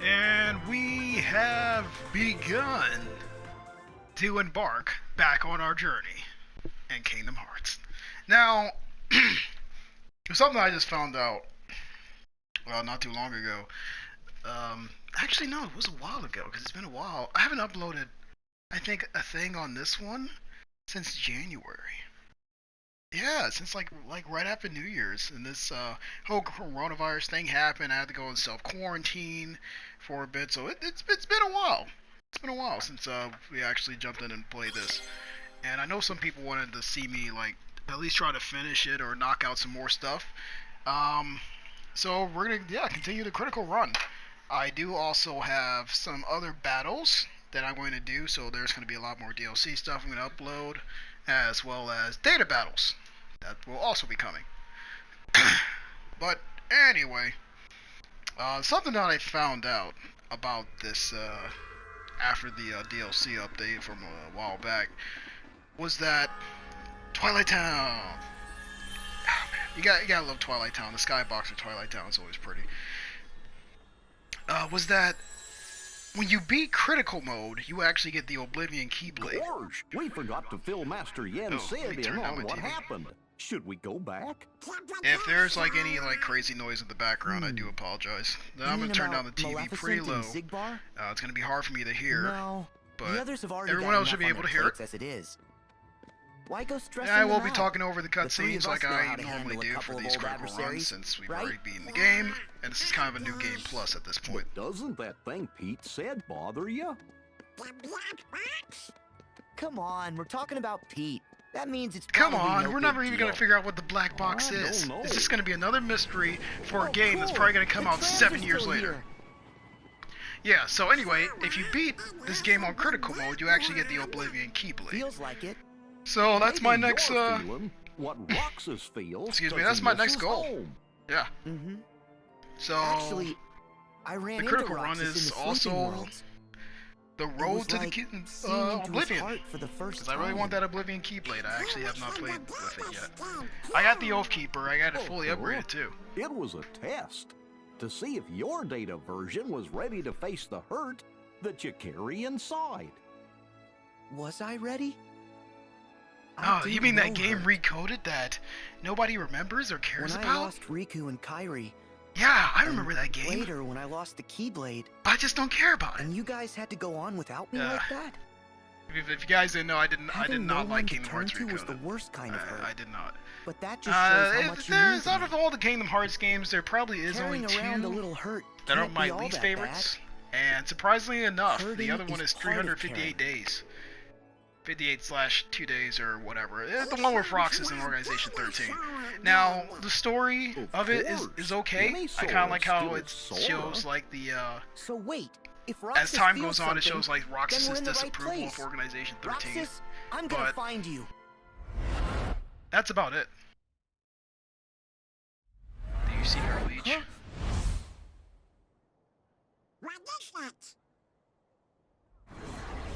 And we have begun to embark back on our journey in Kingdom Hearts. Now, something I just found out, well, not too long ago. Actually, no, it was a while ago, because it's been a while. I haven't uploaded, I think, a thing on this one since January. Yeah, since like right after New Year's, and this whole coronavirus thing happened. I had to go in self-quarantine for a bit, so it's been a while. It's been a while since we actually jumped in and played this. And I know some people wanted to see me like at least try to finish it or knock out some more stuff. So we're gonna continue the critical run. I do also have some other battles that I'm going to do, so there's going to be a lot more DLC stuff I'm going to upload, as well as data battles that will also be coming. But anyway, something that I found out about this after the DLC update from a while back was that Twilight Town. Oh, man, you gotta love Twilight Town. The skybox of Twilight Town is always pretty. Was that when you beat critical mode, you actually get the Oblivion Keyblade. Gorge, we forgot to fill Master Yen Sid in on what happened. Should we go back? If there's like any like crazy noise in the background, I do apologize. I'm gonna turn down the TV pretty low. It's gonna be hard for me to hear, but the others have already everyone else should be able to hear it. As it is. Why go stressing I will them be out? talking over the The three cutscenes of like us know I how to normally handle a do couple for of these old critical runs, adversaries, since we've right? already beaten the game, and this is kind of a new game plus at this point. Doesn't that thing Pete said bother you? Come on, we're talking about Pete. That means it's Come probably on, no we're big never even deal. gonna figure out what the black box I is. don't know. Is this gonna be another mystery for a game that's cool. probably gonna come The out trams 7 are years still later? here. Yeah, so anyway, if you beat this game on critical mode, you actually get the Oblivion Keyblade. Feels like it. So that's my Maybe next, you're feeling what Roxas feels. excuse me, 'cause that's he my misses next goal. home. Yeah. Mm-hmm. So Actually, I ran the into critical run Roxas in is the Sleeping also Worlds. the It road was to like the seeing into his Oblivion. heart for the first Because I really time. want that Oblivion Keyblade. I actually have not played with it yet. I got the Oath Keeper. I got it fully upgraded too. It was a test to see if your data version was ready to face the hurt that you carry inside. Was I ready? Oh, you mean that know game hurt. recoded that nobody remembers or cares When I about? lost Riku and Kairi. Yeah, I and remember that game. Later, when I lost the Keyblade, I just don't care about it. and you guys had to go on without me Yeah. like that. If you guys didn't know, I did Having not no like one to Kingdom turn Hearts to was the Recoded. worst kind of hurt. I did not. But that just shows how much you mean There's to out me. of all the Kingdom Hearts games, there probably is Carrying only around a two little hurt that are can't my be all least that favorites. And surprisingly enough, the Hurting other one is is part of 358 days. 58/2 days or whatever. It's the one with Roxas and Organization 13. Now, the story of it is okay. I kind of like how it shows like the So wait, if as Roxas time feels goes on, it something, shows like then we're Roxas's in the right disapproval place. of Organization 13. Roxas, I'm gonna but- find you. That's about it. Do you see her, Leech? Huh?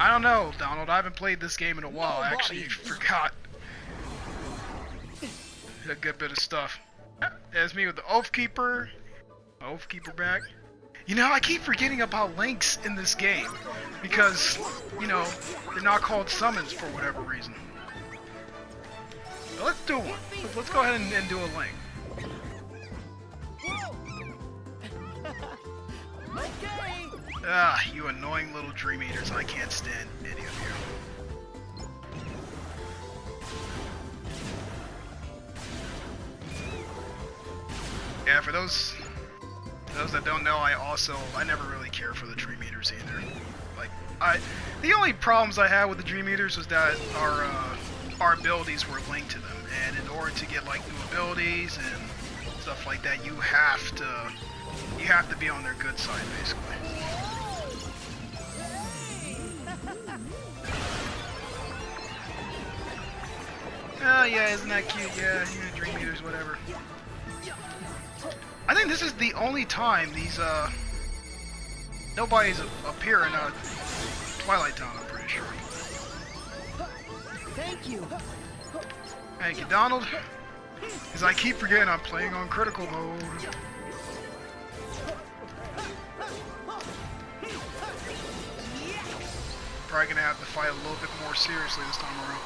I don't know, Donald. I haven't played this game in a while. I actually forgot a good bit of stuff. There's me with the Oath Keeper. Oath Keeper back. You know, I keep forgetting about links in this game because, you know, they're not called summons for whatever reason. But let's do one. Let's go ahead and do a link. Okay. Ah, you annoying little dream eaters. I can't stand any of you. Yeah, for those that don't know, I never really care for the Dream Eaters either. Like, the only problems I had with the Dream Eaters was that our abilities were linked to them, and in order to get like new abilities and stuff like that, you have to be on their good side, basically. Oh yeah, isn't that cute? Yeah, you know, Dream Eaters, whatever. I think this is the only time these nobody's appear in Twilight Town, I'm pretty sure. Thank you. Thank you, Donald. Because I keep forgetting I'm playing on critical mode. Probably gonna have to fight a little bit more seriously this time around.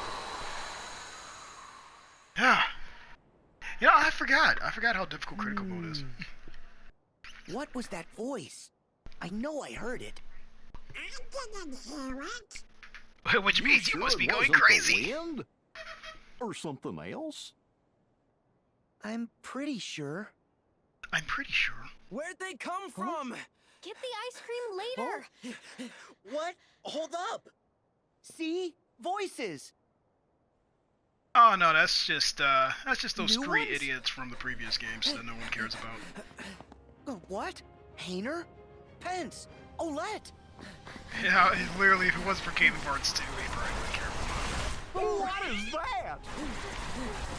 Yeah. You know, I forgot how difficult critical mode is. What was that voice? I know I heard it. I didn't hear it. Which means you Sure must be it going wasn't the crazy. wind? Or something else? I'm pretty sure. I'm pretty sure. Where'd they come from? Get the ice cream later. What? Hold up. See? Voices. Oh no, that's just those New three ones? idiots from the previous games that no one cares about. What? Hayner? Pence? Olette? Yeah, literally, if it wasn't for Kingdom Hearts 2, we probably wouldn't care about it. What is that?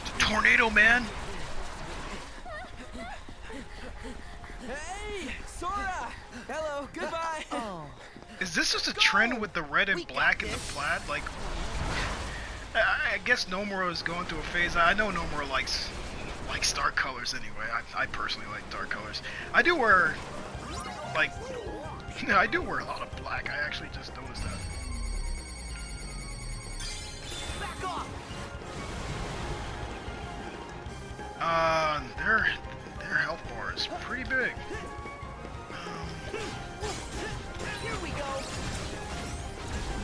It's a tornado, man. Hey, Sora! Hello, goodbye. Oh. Is this just a trend with the red and We got black and the this. plaid? Like, I guess Nomura is going through a phase. I know Nomura likes dark colors anyway. I personally like dark colors. I do wear, like, I do wear a lot of black. I actually just noticed that. Back off! Their health bar is pretty big. Here we go.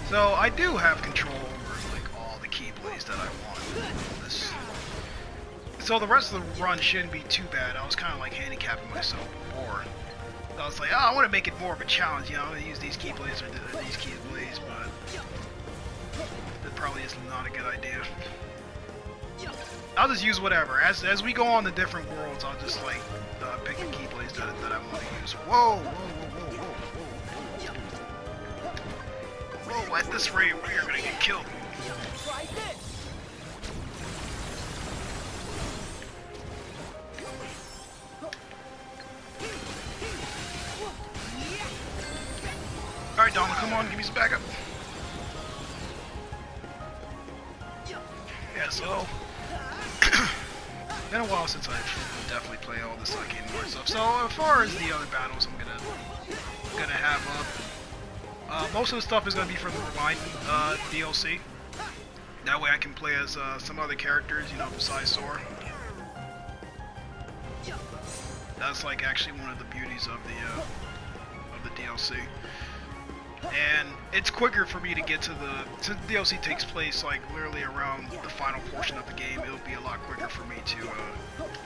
So I do have control over like all the keyblades that I want. So the rest of the run shouldn't be too bad. I was kind of like handicapping myself before. So I was like, oh, I want to make it more of a challenge. You know, I'm gonna use these keyblades or these keyblades, but that probably is not a good idea. I'll just use whatever. As we go on the different worlds, I'll just like pick the keyblades that I want to use. Whoa, whoa, whoa, whoa, whoa, whoa! At this rate, we are gonna get killed. Try this. All right, Donald, come on, give me some backup. Yeah, so been a while since I've definitely played all this Kingdom Hearts stuff. So as far as the other battles, I'm gonna have up. Most of the stuff is gonna be from the Rewind DLC. That way I can play as some other characters, you know, besides Sora. That's like actually one of the beauties of the DLC. And it's quicker for me to get to since the DLC takes place like literally around the final portion of the game. It'll be a lot quicker for me to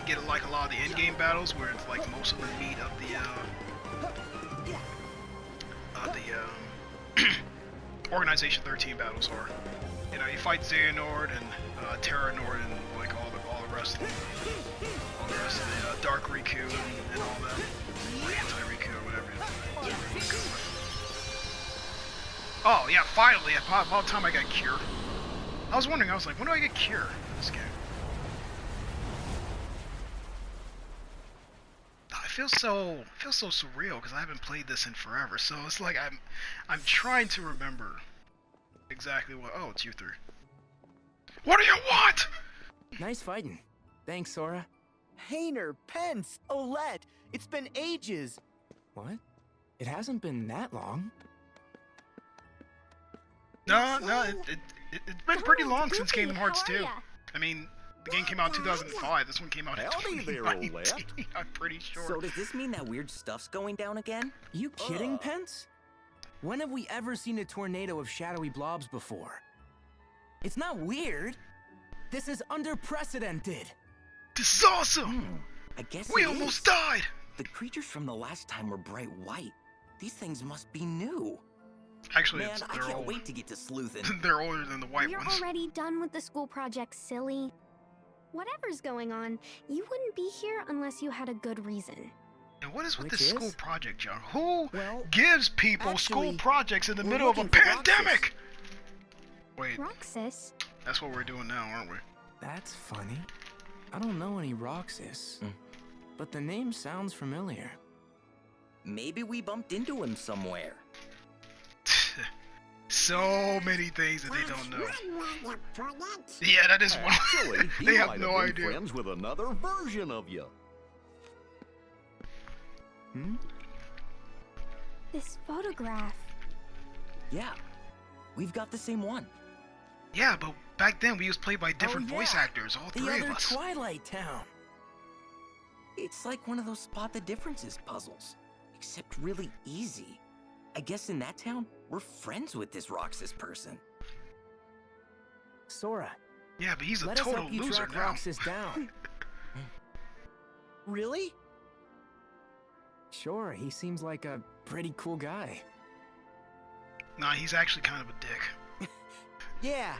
get like a lot of the end-game battles where it's like most of the meat of the Organization 13 battles are. You know, you fight Xehanort and Terranort and like all the rest of the Dark Riku and all that, Anti-Riku or whatever you go with. Oh yeah, finally! About the time I got Cure. I was wondering. I was like, when do I get Cure in this game? It feels so surreal because I haven't played this in forever. So it's like I'm trying to remember exactly what. Oh, it's you three. What do you want? Nice fighting. Thanks, Sora. Hayner, Pence, Olette. It's been ages. What? It hasn't been that long. No, it's been pretty long since Goofy, Kingdom Hearts how are 2. ya? I mean, the game came out in 2005. This one came out in Howdy there, 2019. Olette. I'm pretty sure. So does this mean that weird stuff's going down again? You kidding, Pence? When have we ever seen a tornado of shadowy blobs before? It's not weird. This is unprecedented. This is awesome! I guess We it almost is. died! The creatures from the last time were bright white. These things must be new. Actually, Man, I they're can't old. wait to get to sleuthing. They're older than the white We're ones. already done with the school project, silly. Whatever's going on, you wouldn't be here unless you had a good reason. And what is with Which this school is? project, John? Who Well, gives people school actually, projects in the we're middle of a looking for pandemic? Wait, Roxas? that's what we're doing now, aren't we? That's funny. I don't know any Roxas, Hmm. but the name sounds familiar. Maybe we bumped into him somewhere. So many things that they don't know. One you put it. Yeah, that is one. Actually, he They have might no been idea. friends with another version of you. Hmm? This photograph. Yeah, we've got the same one. Yeah, but back then we was played by different voice yeah. actors, all The three other of us. Twilight Town. It's like one of those spot the differences puzzles, except really easy. I guess in that town, we're friends with this Roxas person. Sora, Yeah, but he's a let us total help you loser track now. Roxas down. Really? Sure, he seems like a pretty cool guy. Nah, he's actually kind of a dick. Yeah.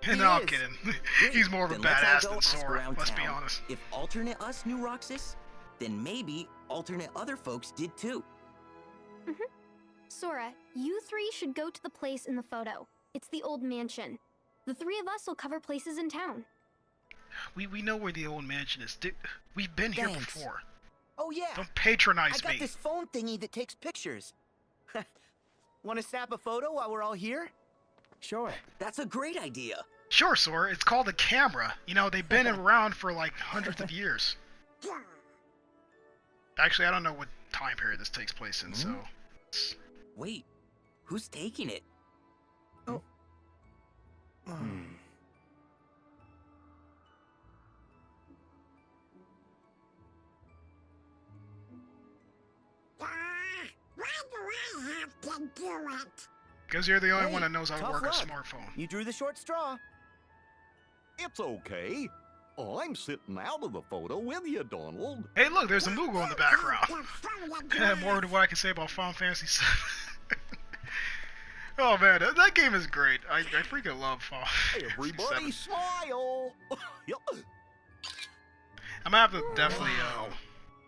No, He I'm is. kidding. Great, He's more of a then let's all badass go than ask Sora, around let's be town. honest. If alternate us knew Roxas, then maybe alternate other folks did too. Sora, you three should go to the place in the photo. It's the old mansion. The three of us will cover places in town. We know where the old mansion is. We've been here Thanks. before. Oh yeah. Don't I patronize got me. this phone thingy that takes pictures. Want to snap a photo while we're all here? Sure. That's a great idea. Sure, Sora, it's called a camera. You know, they've been around for like hundreds of years. Actually, I don't know what time period this takes place in, so... Wait, who's taking it? Why do I have to do it? Because you're the only Hey, one that knows how to tough work a luck. smartphone. You drew the short straw. It's okay. I'm sitting out of the photo with you, Donald. Hey, look, there's a Moogle in the background. The photograph. More than what I can say about Final Fantasy VII. Oh man, that game is great. I freaking love Final Fantasy Everybody VII. smile. Yup. I'm gonna have to definitely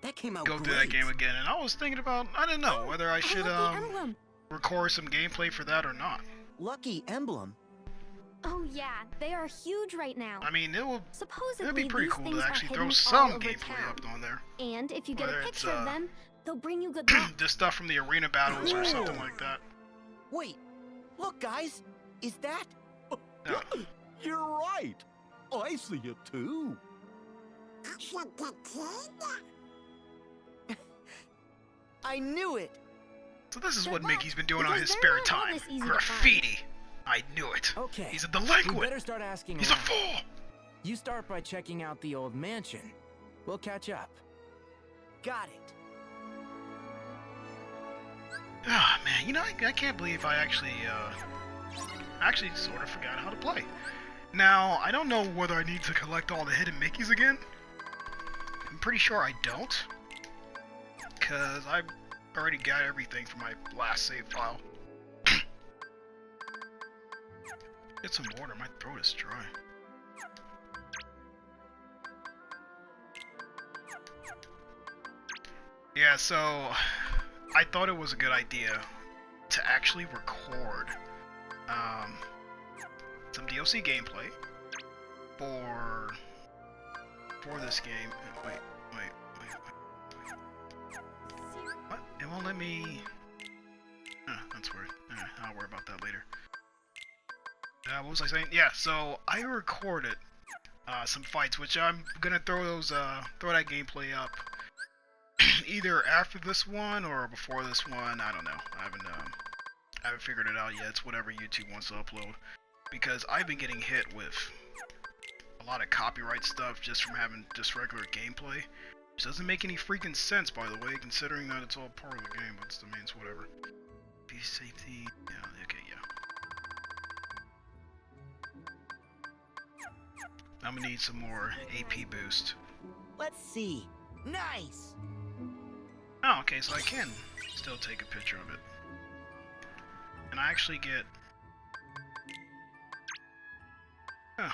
That came out go great. through that game again. And I was thinking about, I don't know, whether I should I love the emblem. record some gameplay for that or not. Lucky emblem. Oh yeah, they are huge right now. I mean, it'd Supposedly, be pretty these cool things to are actually hidden throw all some over gameplay town. up on there. And if you get Whether a it's, picture of them, they'll bring you good luck. Just stuff from the arena battles or something like that. Wait. Look, guys. Is that? Yeah. You're right. I see it too. Should the kid? I knew it. So this is Good what luck, Mickey's been doing on because his they're spare not all time. this easy to Graffiti. I knew it. Okay. He's a We delinquent. better start asking He's a around. fool. You start by checking out the old mansion. We'll catch up. Got it. Ah man, you know I can't believe I actually sort of forgot how to play. Now I don't know whether I need to collect all the hidden Mickeys again. I'm pretty sure I don't, cause I already got everything from my last save file. Get some water. My throat is dry. Yeah, so I thought it was a good idea to actually record some DLC gameplay for this game. Wait. What? It won't let me. That's weird. I'll worry about that later. What was I saying? Yeah, so I recorded some fights, which I'm gonna throw that gameplay up either after this one or before this one. I don't know. I haven't figured it out yet. It's whatever YouTube wants to upload, because I've been getting hit with a lot of copyright stuff just from having just regular gameplay, which doesn't make any freaking sense, by the way, considering that it's all part of the game. But it's whatever. Be safety. Yeah. Okay. Yeah. I'm gonna need some more AP boost. Let's see. Nice. Oh, okay, so I can still take a picture of it. And I actually get... Oh.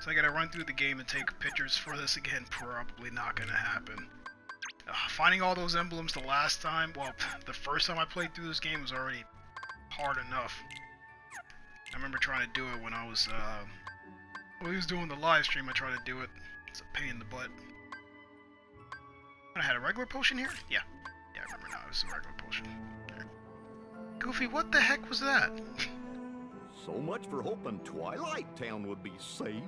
So I gotta run through the game and take pictures for this again. Probably not gonna happen. Finding all those emblems the last time, well, the first time I played through this game was already hard enough. I remember trying to do it when I was, when we was doing the live stream. I tried to do it. It's a pain in the butt. I had a regular potion here? Yeah. Yeah, I remember now. It was a regular potion. There. Goofy, what the heck was that? So much for hoping Twilight Town would be safe.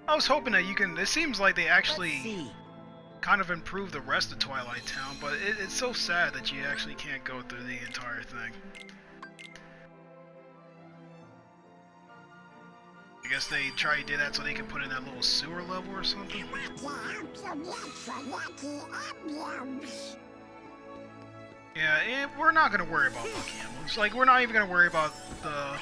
I was hoping that you can... It seems like they Let's actually see. kind of improve the rest of Twilight Town, but it's so sad that you actually can't go through the entire thing. I guess they try to do that so they can put in that little sewer level or something. Yeah, we're not gonna worry about lucky emblems. Like, we're not even gonna worry about the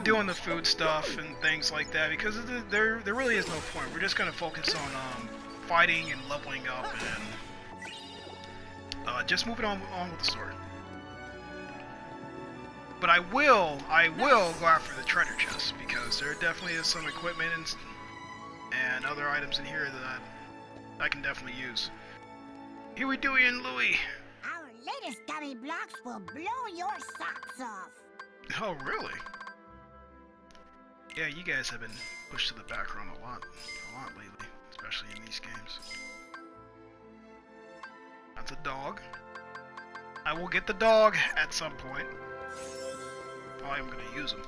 doing the food stuff and things like that, because there really is no point. We're just gonna focus on fighting and leveling up and just moving on with the story. But I will go after the treasure chest, because there definitely is some equipment and other items in here that I can definitely use. Huey, Dewey, and Louie. Our latest dummy blocks will blow your socks off. Oh, really? Yeah, you guys have been pushed to the background a lot lately, especially in these games. That's a dog. I will get the dog at some point. I am going to use him.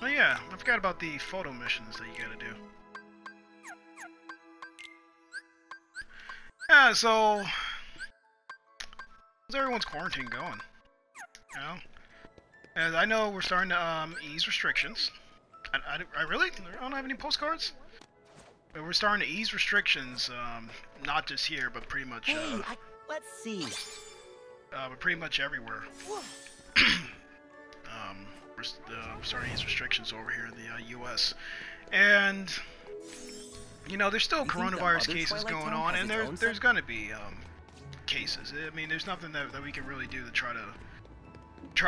Oh yeah, I forgot about the photo missions that you gotta do. Yeah, so how's everyone's quarantine going? You know? And I know we're starting to ease restrictions. I really don't have any postcards? But we're starting to ease restrictions, not just here, but pretty much Let's see. but pretty much everywhere. We're starting to ease restrictions over here in the US. And you know, there's still coronavirus cases going on, and there's gonna be cases. I mean, there's nothing that we can really do to try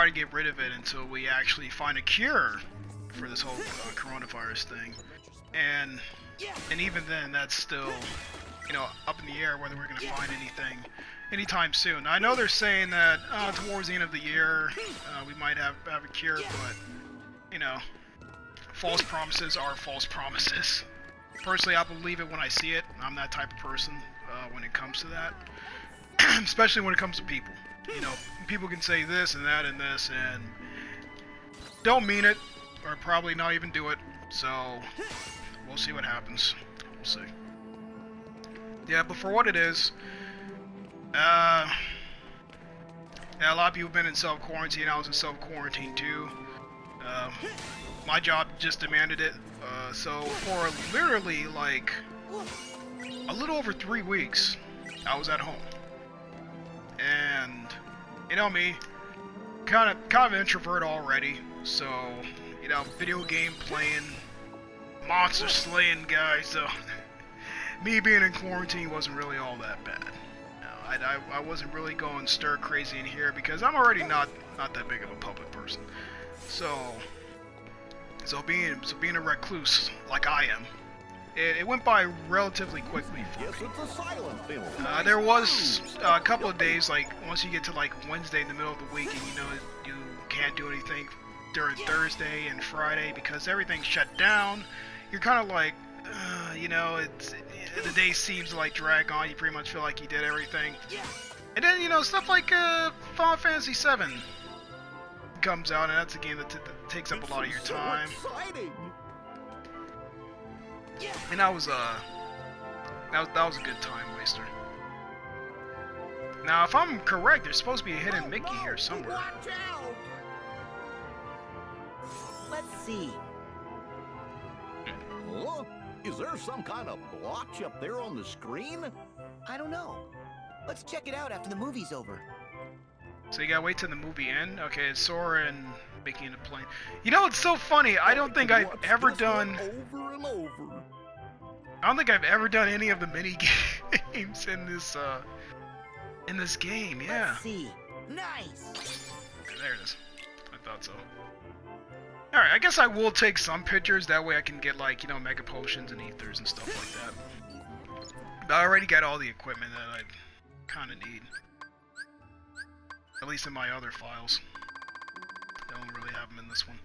to get rid of it until we actually find a cure for this whole coronavirus thing. And even then, that's still, you know, up in the air whether we're gonna find anything anytime soon. I know they're saying that towards the end of the year we might have a cure, but you know, false promises are false promises. Personally, I believe it when I see it. I'm that type of person when it comes to that. Especially when it comes to people. You know, people can say this and that and this and don't mean it, or probably not even do it. So, we'll see what happens. We'll see. Yeah, but for what it is, yeah, a lot of people have been in self-quarantine. I was in self-quarantine too. My job just demanded it. So for literally like a little over 3 weeks, I was at home. And you know me, kind of an introvert already. So you know, video game playing, monster slaying guy. So me being in quarantine wasn't really all that bad. I wasn't really going stir crazy in here because I'm already not that big of a public person. So being a recluse like I am, it went by relatively quickly for me. Yes, it's a silent film. There was a couple of days, like once you get to like Wednesday in the middle of the week, and you know you can't do anything during Thursday and Friday because everything's shut down. You're kind of like, you know, the day seems to like drag on. You pretty much feel like you did everything. And then, you know, stuff like Final Fantasy VII comes out, and that's a game that takes up a lot of your time. So exciting. And that was a good time waster. Now, if I'm correct, there's supposed to be a hidden Mickey here somewhere. Watch out. Let's see. Look, is there some kind of blotch up there on the screen? I don't know. Let's check it out after the movie's over. So you gotta wait till the movie end? Okay, it's Sora and Mickey in a plane. You know, it's so funny. I don't think I've ever done... Over and over. I don't think I've ever done any of the mini games in this game. Yeah. Let's see. Nice. Okay, there it is. I thought so. All right, I guess I will take some pictures. That way I can get like, you know, mega potions and ethers and stuff like that. But I already got all the equipment that I kind of need. At least in my other files. I don't really have them in this one.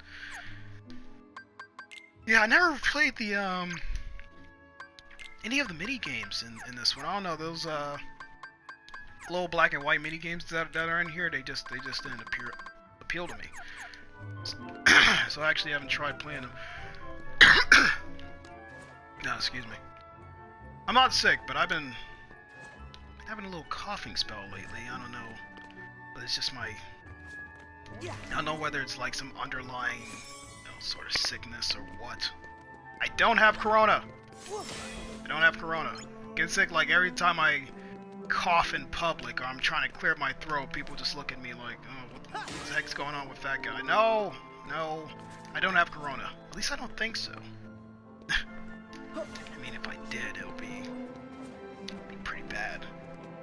Yeah, I never played the any of the mini games in this one. I don't know, those little black and white mini games that are in here, they just didn't appeal to me. So I actually haven't tried playing them. No, excuse me. I'm not sick, but I've been having a little coughing spell lately. I don't know, but it's just my. I don't know whether it's like some underlying, sort of sickness or what. I don't have corona. I don't have corona. Get sick like every time I cough in public or I'm trying to clear my throat. People just look at me like, oh, what the heck's going on with that guy? No, I don't have corona. At least I don't think so. I mean, if I did, it would be pretty bad.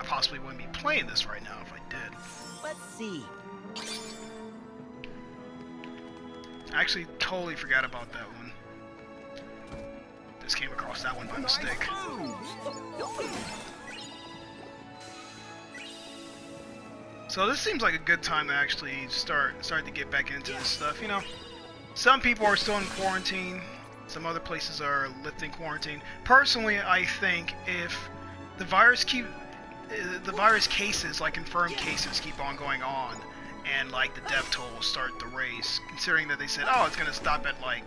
I possibly wouldn't be playing this right now if I did. Let's see. I actually totally forgot about that one. Just came across that one by mistake. So this seems like a good time to actually start to get back into this stuff. You know, some people are still in quarantine. Some other places are lifting quarantine. Personally, I think if the virus cases, like confirmed cases, keep on going on, and like the death toll will start to raise, considering that they said, oh, it's gonna stop at like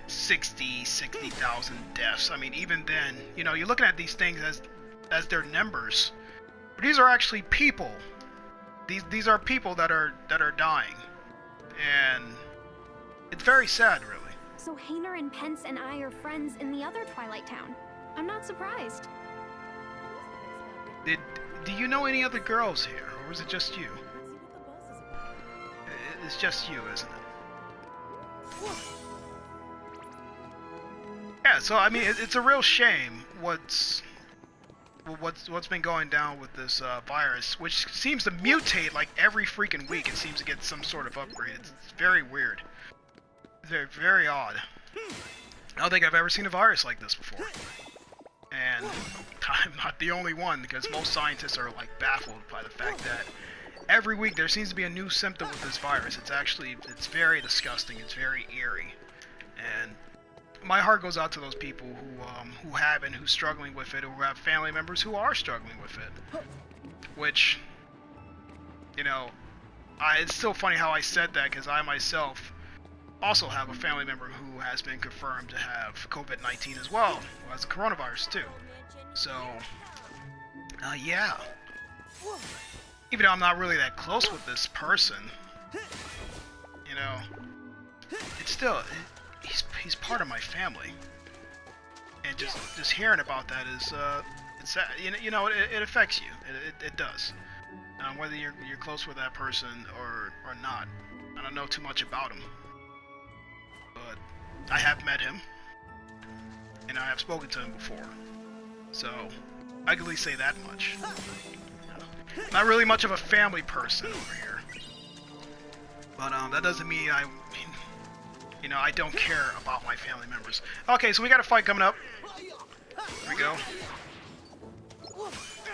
60,000 deaths. I mean, even then, you know, you're looking at these things as their numbers, but these are actually people. These are people that are dying, and it's very sad, really. So Hayner and Pence and I are friends in the other Twilight Town. I'm not surprised. Do you know any other girls here, or is it just you? It's just you, isn't it? Yeah, so I mean, it's a real shame what's been going down with this virus, which seems to mutate like every freaking week. It seems to get some sort of upgrade. It's very weird. Very, very odd. I don't think I've ever seen a virus like this before. And I'm not the only one, because most scientists are like baffled by the fact that every week there seems to be a new symptom with this virus. It's very disgusting. It's very eerie. And my heart goes out to those people who have and who's struggling with it, who have family members who are struggling with it. Which, you know, it's still funny how I said that, because I myself also have a family member who has been confirmed to have COVID-19 as well, who has the coronavirus too. So, yeah. Even though I'm not really that close with this person, you know, it's still, he's part of my family. And just hearing about that is, it's sad. You know, it affects you. It does. Whether you're close with that person or not. I don't know too much about him. But I have met him, and I have spoken to him before, so I can at least say that much. Not really much of a family person over here, but that doesn't mean you know, I don't care about my family members. Okay, so we got a fight coming up. Here we go.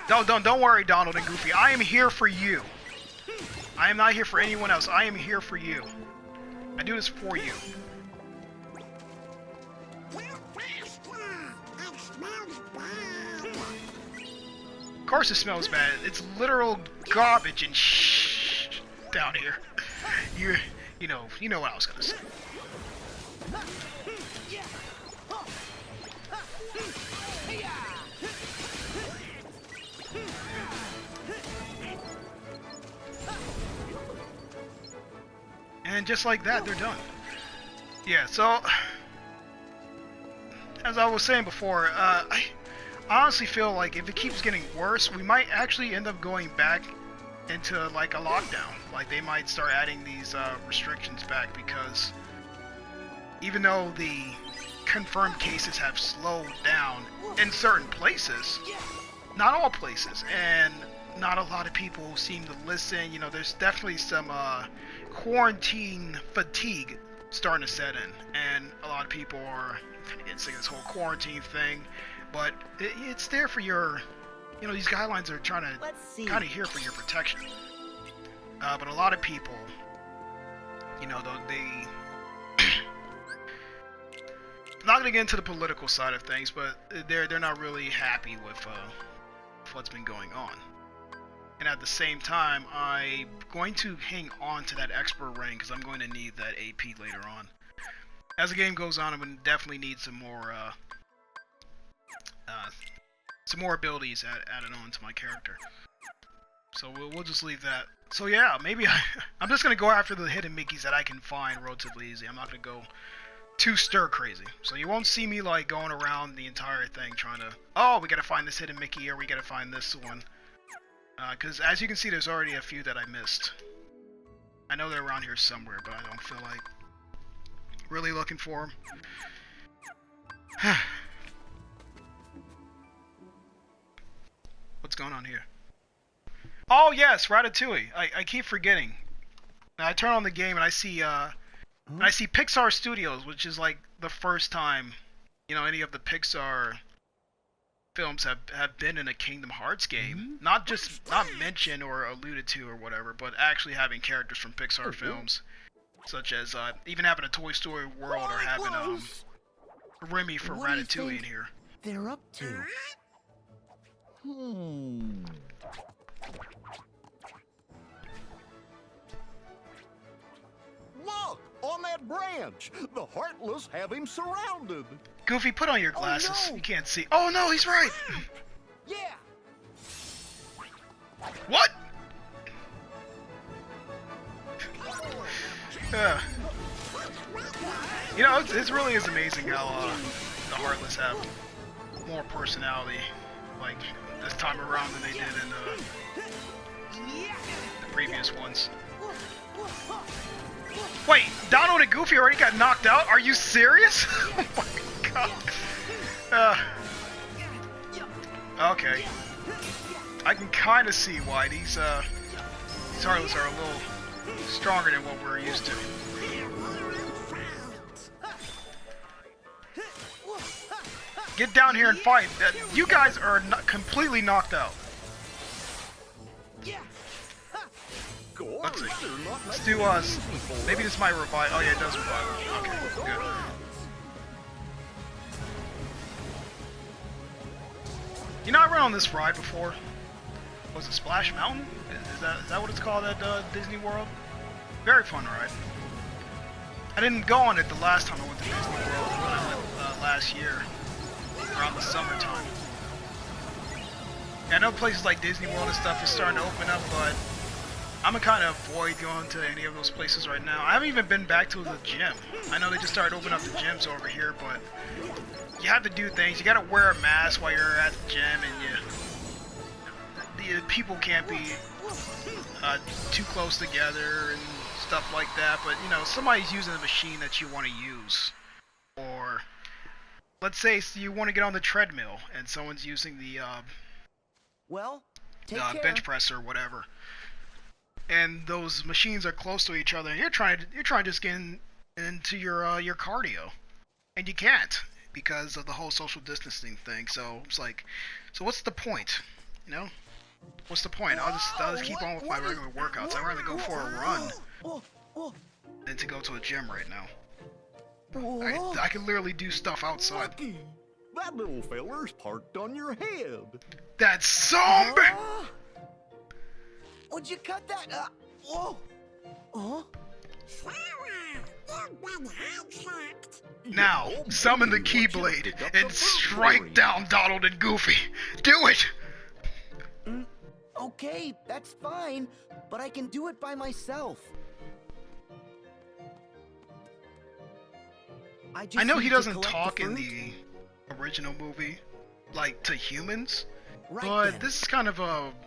Don't worry, Donald and Goofy. I am here for you. I am not here for anyone else. I am here for you. I do this for you. Of course it smells bad. It's literal garbage and shh down here. You know what I was gonna say. And just like that, they're done. Yeah, so as I was saying before, I honestly feel like if it keeps getting worse, we might actually end up going back into like a lockdown. Like they might start adding these restrictions back, because even though the confirmed cases have slowed down in certain places, not all places, and not a lot of people seem to listen. You know, there's definitely some quarantine fatigue starting to set in, and a lot of people are against this whole quarantine thing, but it's there for your, you know, these guidelines are trying to kind of here for your protection. But a lot of people, you know, they I'm not gonna get into the political side of things, but they're not really happy with what's been going on. And at the same time, I'm going to hang on to that expert rank, because I'm going to need that AP later on. As the game goes on, I'm going to definitely need some more some more abilities added on to my character. So we'll just leave that. So yeah, maybe I'm just gonna go after the hidden Mickeys that I can find relatively easy. I'm not gonna go too stir crazy. So you won't see me like going around the entire thing trying to, oh, we gotta find this hidden Mickey, or we gotta find this one. Because as you can see, there's already a few that I missed. I know they're around here somewhere, but I don't feel like really looking for them. What's going on here? Oh yes, Ratatouille. I keep forgetting. Now, I turn on the game and I see Pixar Studios, which is like the first time, you know, any of the Pixar films have been in a Kingdom Hearts game. Not mentioned or alluded to or whatever, but actually having characters from Pixar films, such as even having a Toy Story World or having Remy for Ratatouille in here. They're up to. Look! On that branch! The Heartless have him surrounded! Goofy, put on your glasses. Oh, no. You can't see. Oh no, he's right! Yeah. What? You know, it really is amazing how the Heartless have more personality, like, this time around than they did in the previous ones. Wait, Donald and Goofy already got knocked out? Are you serious? Oh my god. Okay. I can kind of see why these Heartless are a little stronger than what we're used to. Get down here and fight. You guys are completely knocked out. Let's see. Let's do maybe this might revive. Oh yeah, it does revive. Okay, good. You know, I ran on this ride before. Was it Splash Mountain? Is that what it's called at Disney World? Very fun ride. I didn't go on it the last time I went to Disney World, but I went last year around the summertime. Yeah, I know places like Disney World and stuff is starting to open up, but I'm gonna kind of avoid going to any of those places right now. I haven't even been back to the gym. I know they just started opening up the gyms over here, but you have to do things. You gotta wear a mask while you're at the gym, and the people can't be too close together and stuff like that. But you know, somebody's using the machine that you want to use, or let's say you want to get on the treadmill and someone's using the bench press or whatever, and those machines are close to each other, and you're trying to just get into your cardio, and you can't because of the whole social distancing thing. So it's like, so what's the point? You know, what's the point? I'll just keep on with my regular workouts. I'd rather go for a run than to go to a gym right now. I can literally do stuff outside. Lucky. That little feller's parked on your head. That zombie! Would you cut that? Whoa. Now, summon the Keyblade and strike down Donald and Goofy. Do it! Okay, that's fine, but I can do it by myself. I know he doesn't talk in the original movie, like, to humans, but this is kind of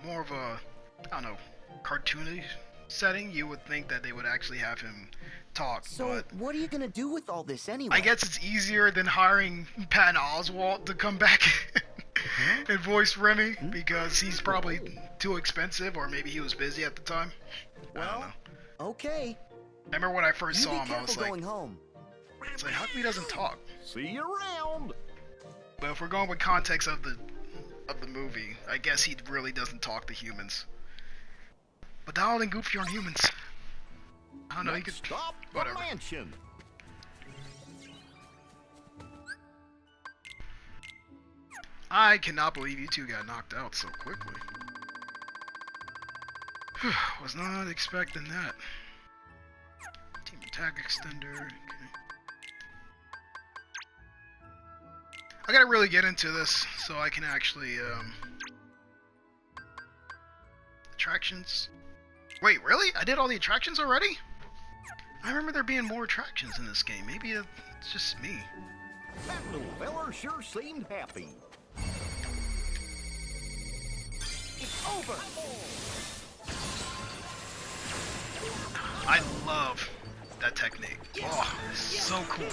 more of a, I don't know, cartoony setting. You would think that they would actually have him talk, So, but what are you gonna do with all this anyway? I guess it's easier than hiring Patton Oswalt to come back and voice Remy, because he's probably too expensive, or maybe he was busy at the time. I don't know. Okay. I remember when I first saw him, I was like, going home. it's like, how come he doesn't talk? See you around. But if we're going with context of the movie, I guess he really doesn't talk to humans. But Donald and Goofy aren't humans. I don't know. He could Stop the whatever. mansion. I cannot believe you two got knocked out so quickly. Was not expecting that. Team attack extender. Okay. I gotta really get into this so I can actually, attractions. Wait, really? I did all the attractions already? I remember there being more attractions in this game. Maybe it's just me. That little feller sure seemed happy. It's over. I love that technique. Oh, it's so cool.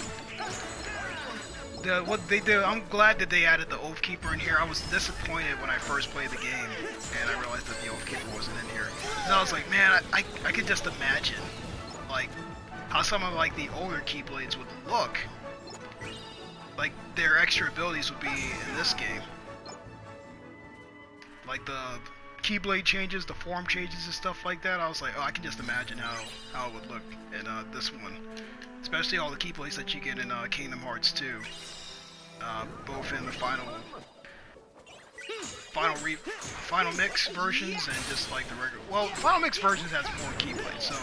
What they do, I'm glad that they added the Oath Keeper in here. I was disappointed when I first played the game and I realized that the Oath Keeper wasn't in here. And I was like, man, I could just imagine like how some of like the older Keyblades would look. Like their extra abilities would be in this game. Like the Keyblade changes, the form changes and stuff like that. I was like, oh, I can just imagine how it would look in this one. Especially all the Keyblades that you get in Kingdom Hearts 2. Both in the final mix versions and just like the regular. Well, final mix versions has more Keyblades, so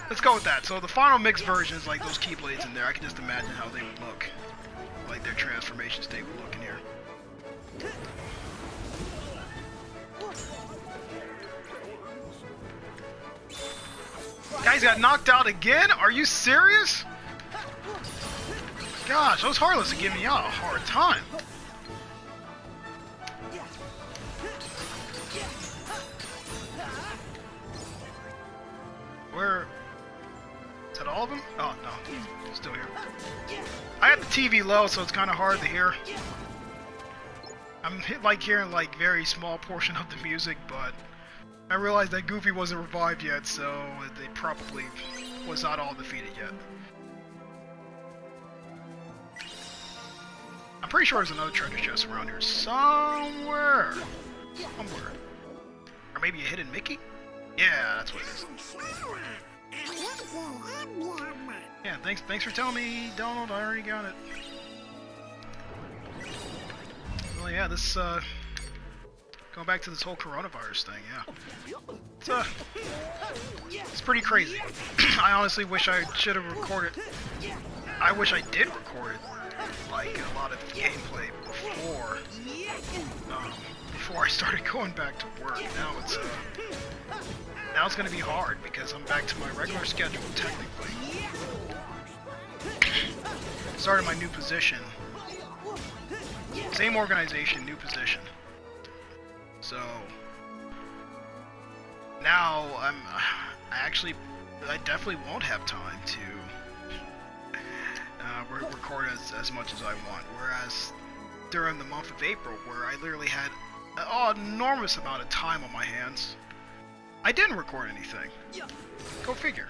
let's go with that. So the final mix versions, like those Keyblades in there, I can just imagine how they would look, like their transformation state would look in here. Guys got knocked out again? Are you serious? Gosh, those Heartless are giving me out a hard time. Where? Is that all of them? Oh, no. Still here. I have the TV low, so it's kind of hard to hear. I'm hearing like very small portion of the music, but I realized that Goofy wasn't revived yet, so they probably was not all defeated yet. I'm pretty sure there's another treasure chest around here somewhere. Somewhere. Or maybe a hidden Mickey? Yeah, that's what it is. Yeah, thanks for telling me, Donald. I already got it. Well, yeah, this, going back to this whole coronavirus thing, yeah. It's pretty crazy. I honestly wish I should have recorded. I wish I did record it, like a lot of gameplay before I started going back to work. Now it's gonna be hard because I'm back to my regular schedule technically. Started my new position. Same organization, new position. So now I definitely won't have time to record as much as I want. Whereas during the month of April, where I literally had an enormous amount of time on my hands, I didn't record anything. Go figure.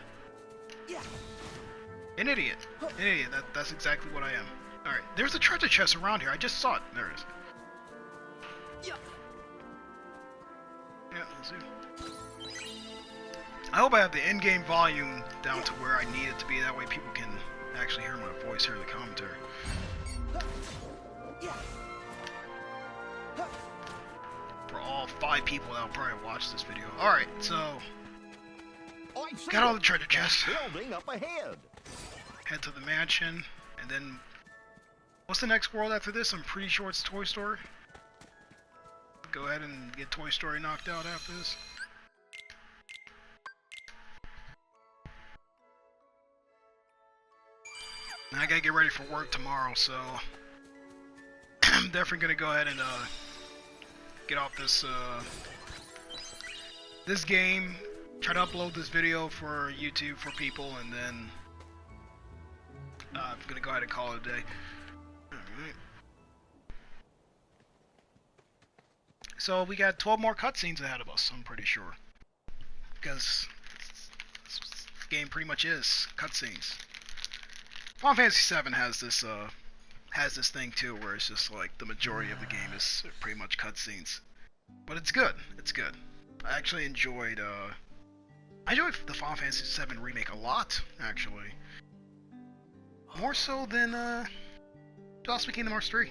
An idiot. An idiot. That's exactly what I am. Alright, there's a treasure chest around here. I just saw it. There it is. Yeah, let's see. I hope I have the in-game volume down to where I need it to be. That way people can actually hear my voice, hear the commentary. For all 5 people that'll probably watch this video. Alright, so got all the treasure chests. Building up ahead. Head to the mansion, and then what's the next world after this? I'm pretty sure it's Toy Story. Go ahead and get Toy Story knocked out after this. I gotta get ready for work tomorrow, so I'm definitely gonna go ahead and get off this this game. Try to upload this video for YouTube for people, and then I'm gonna go ahead and call it a day. Alright. So we got 12 more cutscenes ahead of us, I'm pretty sure. Because this game pretty much is cutscenes. Final Fantasy VII has this thing too, where it's just like the majority of the game is pretty much cutscenes. But it's good. It's good. I actually enjoyed the Final Fantasy VII remake a lot, actually. More so than Lost Kingdom Hearts 3.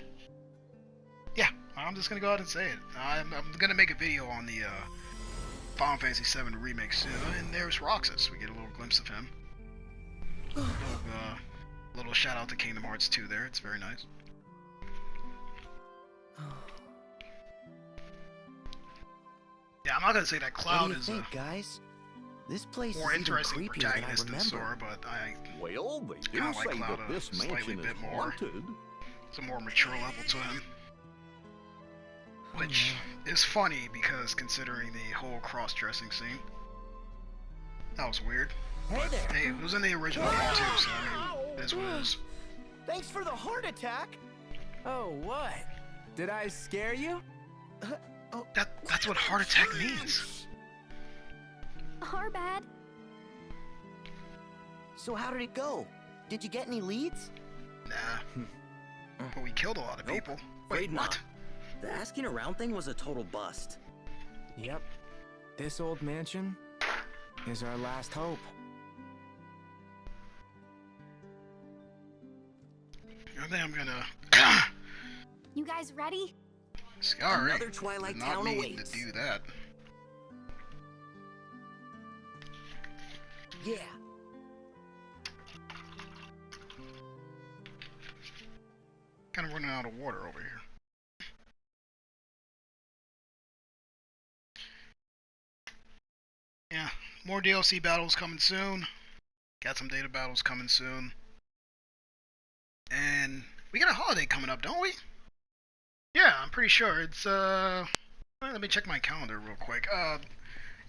Yeah, I'm just gonna go ahead and say it. I'm gonna make a video on the Final Fantasy VII remake soon, and there's Roxas. We get a little glimpse of him. Little shout out to Kingdom Hearts 2 there. It's very nice. Yeah, I'm not gonna say that What do Cloud you is think, a guys? This place more is even interesting creepier than I protagonist than Sora, remember. but I Well, they do Kinda like say Cloud, that this slightly mansion bit is more. haunted. it's a more mature level to him. Which is funny because considering the whole cross-dressing scene. That was weird. Hey But, there. hey, it was in the original game too, so I mean, this was... Thanks for the heart attack. Oh, what? Did I scare you? That's what heart attack means. Our bad. So how did it go? Did you get any leads? Nah. But we killed a lot of Nope. people. Afraid Wait, what? not. The asking around thing was a total bust. Yep. This old mansion is our last hope. I think I'm gonna... You guys ready? Sorry. Another Twilight Did not Town mean awaits. to do that. Yeah. Kind of running out of water over here. Yeah, more DLC battles coming soon. Got some data battles coming soon. And we got a holiday coming up, don't we? Yeah, I'm pretty sure. It's let me check my calendar real quick.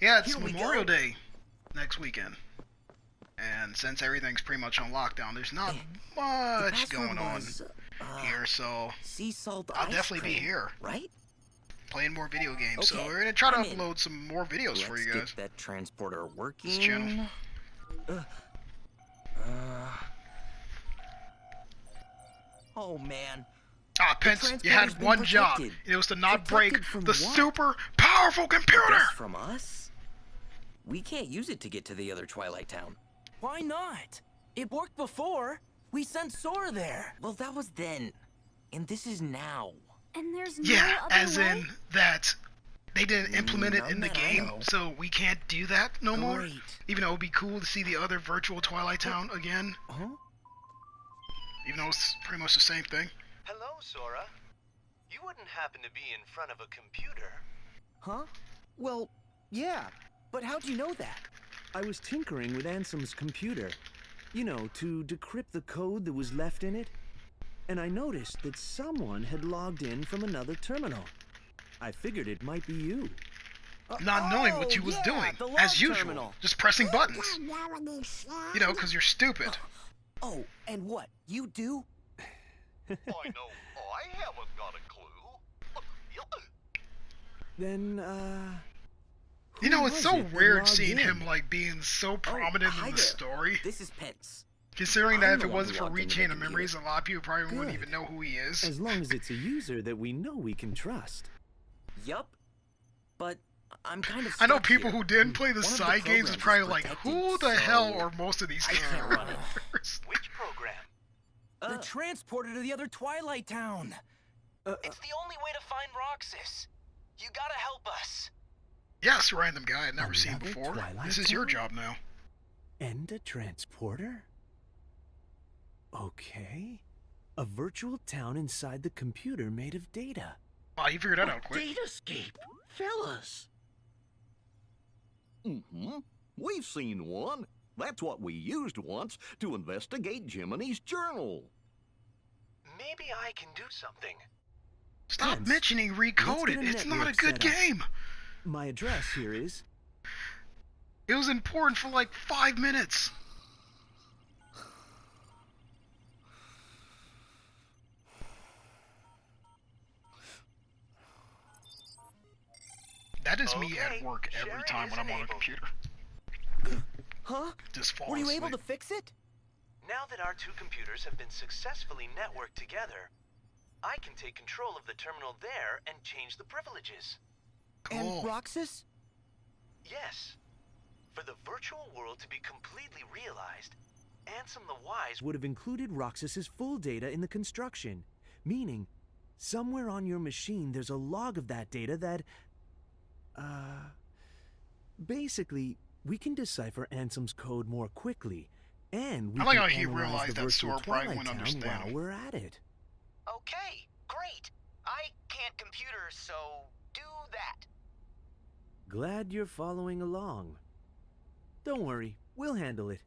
Yeah, it's Here we Memorial go. Day next weekend. And since everything's pretty much on lockdown, there's not The much password going on was, here, so sea salt I'll ice definitely be cream, here right? playing more video games. So Okay, we're gonna try to I'm in. upload some more videos for Let's you get guys. that transporter working. This channel. Oh man. Ah, Pence, you transporter's had been one job. protected. It was to not break Protected from the what? super powerful computer. Guess from us? We can't use it to get to the other Twilight Town. Why not? It worked before. We sent Sora there. Well, that was then. And this is now. And there's no Yeah, other as way? in that they didn't implement it None in the that I game, know. so we can't do that no more. Great. Even though it would be cool to see the other virtual Twilight Town again, Huh? even though it's pretty much the same thing. Hello, Sora. You wouldn't happen to be in front of a computer. Huh? Well, yeah. But how'd you know that? I was tinkering with Ansem's computer. You know, to decrypt the code that was left in it. And I noticed that someone had logged in from another terminal. I figured it might be you. Not knowing what you was yeah, doing, the as log usual, terminal. just pressing buttons. You know, because you're stupid. Oh, and what? You do? I know I haven't got a clue. Then, You know, it's was so it that weird logged seeing in? him like being so prominent hi in the there. story. This is Pence. Considering I'm that if the it one wasn't who for logged into the Rechain of computer. Memories, a lot of people probably wouldn't Good. even know who he is. as long as it's a user that we know we can trust. Yup. But I'm kind of I know stuck people here. who didn't play the One of the side games is programs probably is like, protected, who the hell so are most of these I can't run it. characters? Which program? The transporter to the other Twilight Town. It's the only way to find Roxas. You gotta help us. Yes, random guy I'd never seen Another before. Twilight This is your Town? job now. And a transporter? Okay. A virtual town inside the computer made of data. Wow, you figured that out quick. Datascape, fellas. Mm-hmm. We've seen one. That's what we used once to investigate Jiminy's journal. Maybe I can do something. Stop Pence, mentioning let's Recoded. get a It's not a network good set up. game. My address here is... It was important for like 5 minutes. That is me at Okay, work every sharing time is when I'm on a enabled. computer. Huh? Just fall Were you able asleep. to fix it? Now that our two computers have been successfully networked together, I can take control of the terminal there and change the privileges. Cool. And Roxas? Yes. For the virtual world to be completely realized, Ansem the Wise would have included Roxas's full data in the construction, meaning somewhere on your machine there's a log of that data that, basically, we can decipher Ansem's code more quickly, and we I like can how he analyze realized the that virtual Sora probably Twilight wouldn't Town understand while him. we're at it. Okay, great. I can't computer, so do that. Glad you're following along. Don't worry, we'll handle it.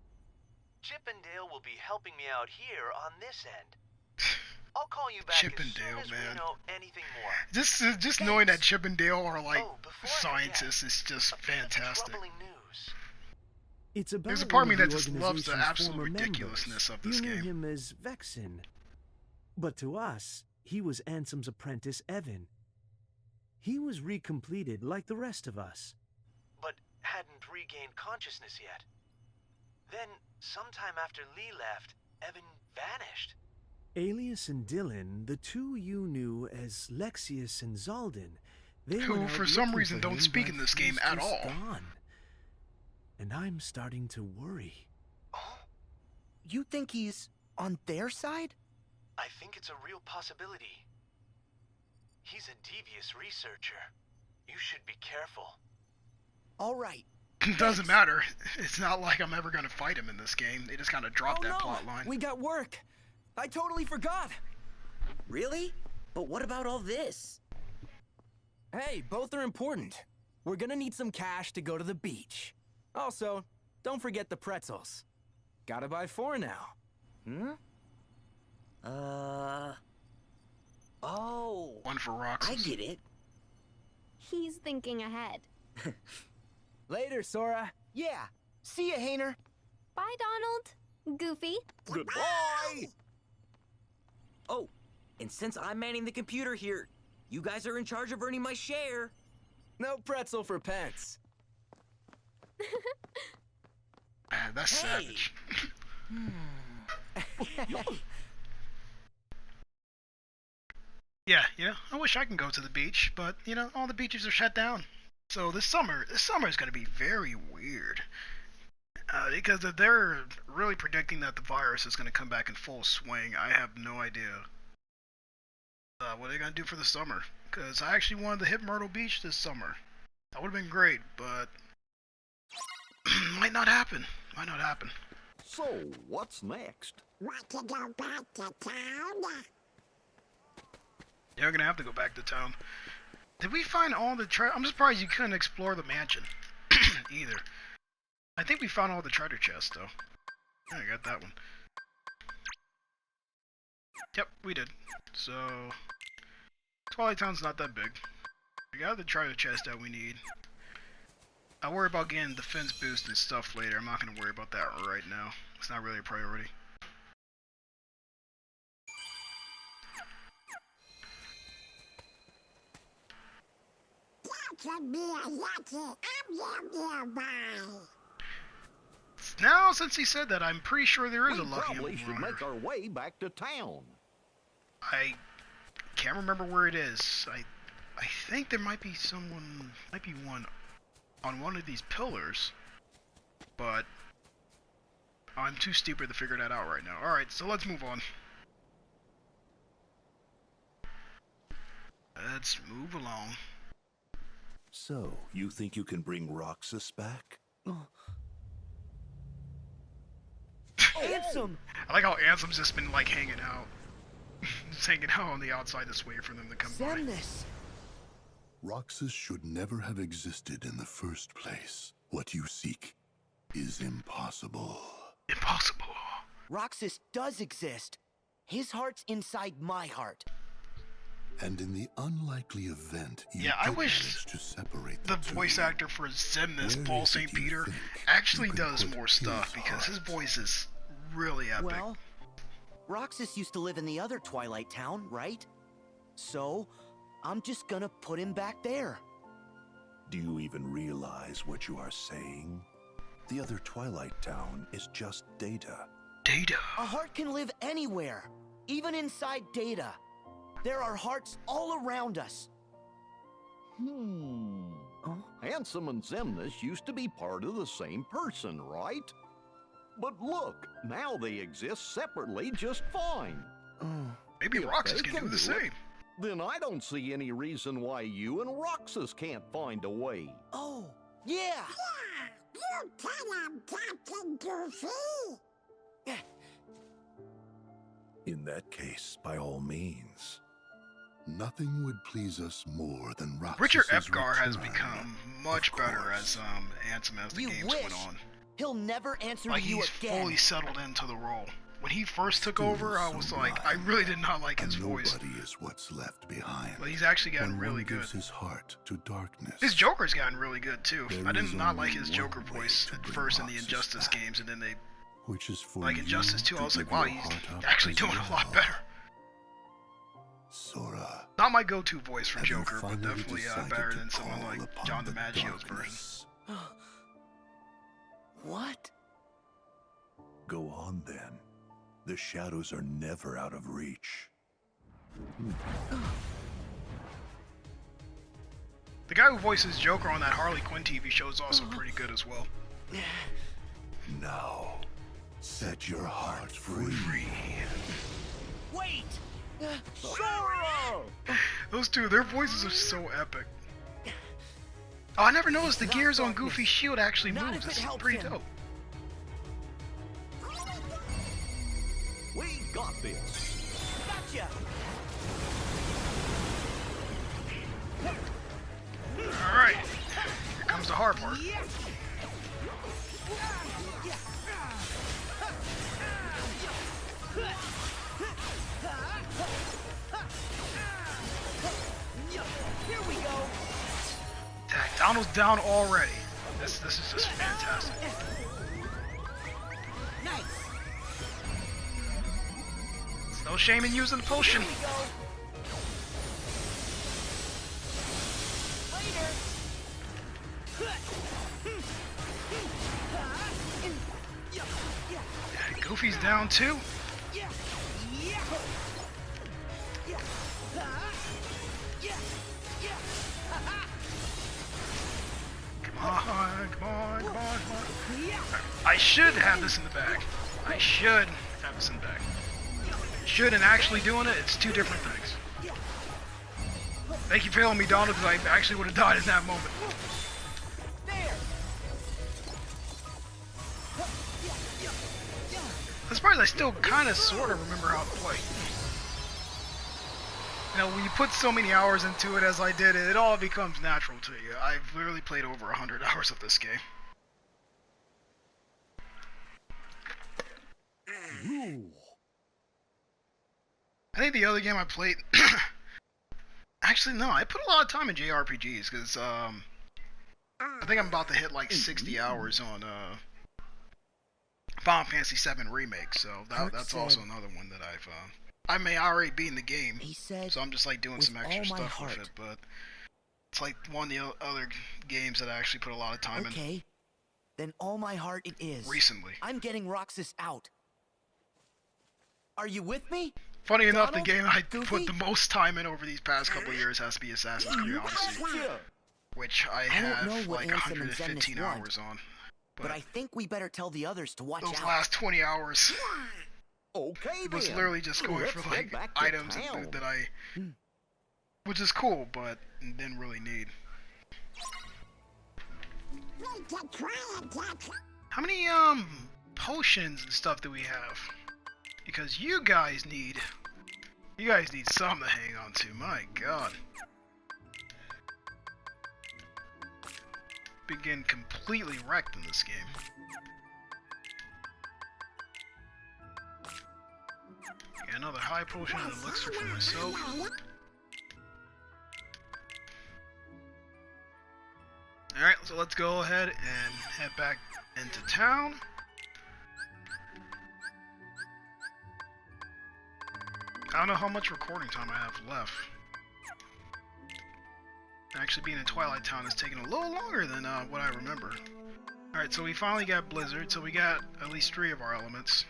Chip and Dale will be helping me out here on this end. I'll call you back Chip as and soon Dale, as man. we know anything more. Just knowing that Chip and Dale are like Oh, before I forget, scientists is just a bit of fantastic. troubling news. It's about There's a part of one me of that just loves the organization's absolute former ridiculousness members. of this You knew game. him as Vexen. But to us, he was Ansem's apprentice, Evan. He was recompleted like the rest of us. But hadn't regained consciousness yet. Then, sometime after Lee left, Evan vanished. Alias and Dylan, the two you knew as Lexius and Zalden, they Who, went out for some looking reason, for don't him, speak but in this game he's at just all. Gone. And I'm starting to worry. Oh, You think he's on their side? I think it's a real possibility. He's a devious researcher. You should be careful. All right. It doesn't matter. It's not like I'm ever gonna fight him in this game. They just kind of dropped Oh, that no! plot line. We got work. I totally forgot. Really? But what about all this? Hey, both are important. We're gonna need some cash to go to the beach. Also, don't forget the pretzels. Gotta buy 4 now. Oh, One for Roxas. I get it. He's thinking ahead. Later, Sora. Yeah. See ya, Hayner. Bye, Donald. Goofy. Goodbye! Oh, and since I'm manning the computer here, you guys are in charge of earning my share. No pretzel for pence. Ah, that's Hey. savage. Yeah, I wish I can go to the beach, but all the beaches are shut down. So this summer is going to be very weird. Because if they're really predicting that the virus is going to come back in full swing, I have no idea what they're going to do for the summer. Because I actually wanted to hit Myrtle Beach this summer. That would have been great, but might not happen. So, what's next? Want to go back to town? Yeah, we're going to have to go back to town. Did we find all the I'm surprised you couldn't explore the mansion either. I think we found all the treasure chests, though. Yeah, I got that one. Yep, we did. So, Twilight Town's not that big. We got the treasure chest that we need. I'll worry about getting defense boost and stuff later. I'm not going to worry about that right now. It's not really a priority. That could be a lucky nearby. Now, since he said that, I'm pretty sure there is We a lucky probably should runner. make our way back to town. I can't remember where it is. I think there might be one on one of these pillars, but I'm too stupid to figure that out right now. Alright, so let's move on. Let's move along. So, you think you can bring Roxas back? Ansem! I like how Ansem's just been like hanging out. Just hanging out on the outside this way for them to come by. Zemnis! Roxas should never have existed in the first place. What you seek is impossible. Impossible. Roxas does exist. His heart's inside my heart. And in the unlikely event you Yeah, I did wish manage to separate The two, voice actor for Zemnis, where Paul is St. it you Peter, think actually you could does put more his stuff because his heart? voice is really epic. Well, Roxas used to live in the other Twilight Town, right? So, I'm just gonna put him back there. Do you even realize what you are saying? The other Twilight Town is just data. Data. A heart can live anywhere, even inside Data. There are hearts all around us. Ansem and Zemnis used to be part of the same person, right? But look, now they exist separately just fine. Maybe If Roxas they can do the it, same. Then I don't see any reason why you and Roxas can't find a way. Oh, yeah! Yeah, you tell him, Captain Goofy. In that case, by all means. nothing would please us more than Roxas's Richard Epgar has return. become much Of better course. as Ansem as the You games wish. went on. He'll never answer Like to you he's again. fully settled into the role. When he first took Still over, I so was like, blind, I really did not like his and voice. nobody is what's left behind. But he's actually gotten when really one good. gives his heart to darkness. His Joker's gotten really good too. There I did is not like only his one Joker way voice to at bring first in the Roxas Injustice back, games, and then they, which is for like you Injustice 2, I to was like, give wow, your he's heart up actually as doing a lot well. better. Sora, Not my go-to voice for have you Joker, but finally definitely decided better to than someone call like upon John the DiMaggio's version. darkness? What? Go on then. The shadows are never out of reach. The guy who voices Joker on that Harley Quinn TV show is also pretty good as well. Now, set your heart free. Wait! Sora! Those two, their voices are so epic. Oh, I never noticed the Not gears on darkness. Goofy's shield actually Not moves. if it It's helps pretty him. dope. We got this. Gotcha! Alright, here comes the hard part. Here we go! Dang, Donald's down already. This is just fantastic. Nice! It's no shame in using the potion. Here we go! Later! Yeah, Goofy's down too. Come on, come on, come on, come on. I should have this in the bag. I should have this in the bag. Should and actually doing it, it's two different things. Thank you for failing me, Donald, because I actually would have died in that moment. There! I'm surprised I still kind of sort of remember how to play. You know, when you put so many hours into it as I did, it all becomes natural to you. I've literally played over 100 hours of this game. I think the other game I played... Actually, no, I put a lot of time in JRPGs, because, I think I'm about to hit like 60 hours on, Final Fantasy VII Remake, so that's also another one that I may already be in the game, He said, so I'm just like doing "With some extra all my stuff with heart." it, but it's like one of the other games that I actually put a lot of time Okay, then all my heart it is. in recently. I'm getting Roxas out. Are you with me? Funny enough, the Donald? game I Goofy? put the most time in over these past couple of years has to be Assassin's Creed Odyssey, which I I don't have know what like Ansem and 115 Xemnas want, hours on. But I think we better tell the others to watch Those out. last 20 hours Okay, was then. literally just going Let's for head like back to items town. that I, which is cool, but didn't really need. Need to try it, Jack. How many potions and stuff do we have? Because you guys need something to hang on to. My God. Begin completely wrecked in this game. Okay, another high potion and elixir for myself. Alright, so let's go ahead and head back into town. I don't know how much recording time I have left. Actually, being in Twilight Town is taking a little longer than what I remember. Alright, so we finally got Blizzard, so we got at least 3 of our elements.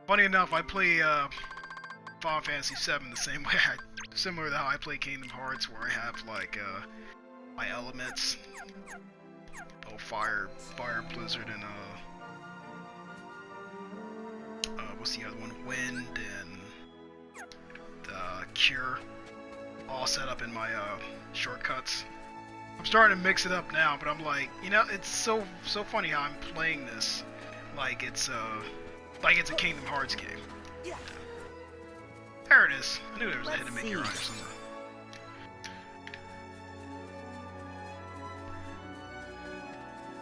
Funny enough, I play Final Fantasy VII the same way, similar to how I play Kingdom Hearts, where I have like my elements, both fire, blizzard, and what's the other one? Wind and cure, all set up in my shortcuts. I'm starting to mix it up now, but I'm like, you know, it's so funny how I'm playing this like it's a Kingdom Hearts game. There it is. I knew there was a hidden Mickey ride somewhere.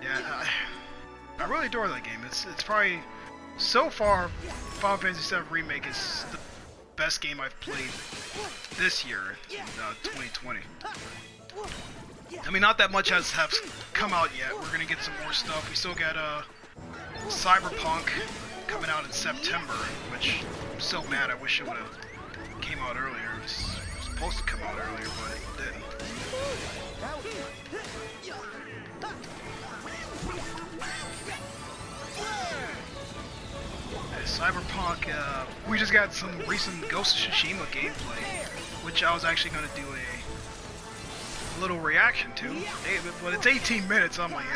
Yeah, I really adore that game. It's probably, so far, Final Fantasy VII Remake is the best game I've played this year, in 2020. I mean, not that much has come out yet. We're gonna get some more stuff. We still got Cyberpunk coming out in September, which I'm so mad. I wish it would have came out earlier. It was supposed to come out earlier, but it didn't. Cyberpunk, we just got some recent Ghost of Tsushima gameplay, which I was actually going to do a little reaction to. But it's 18 minutes, I'm like,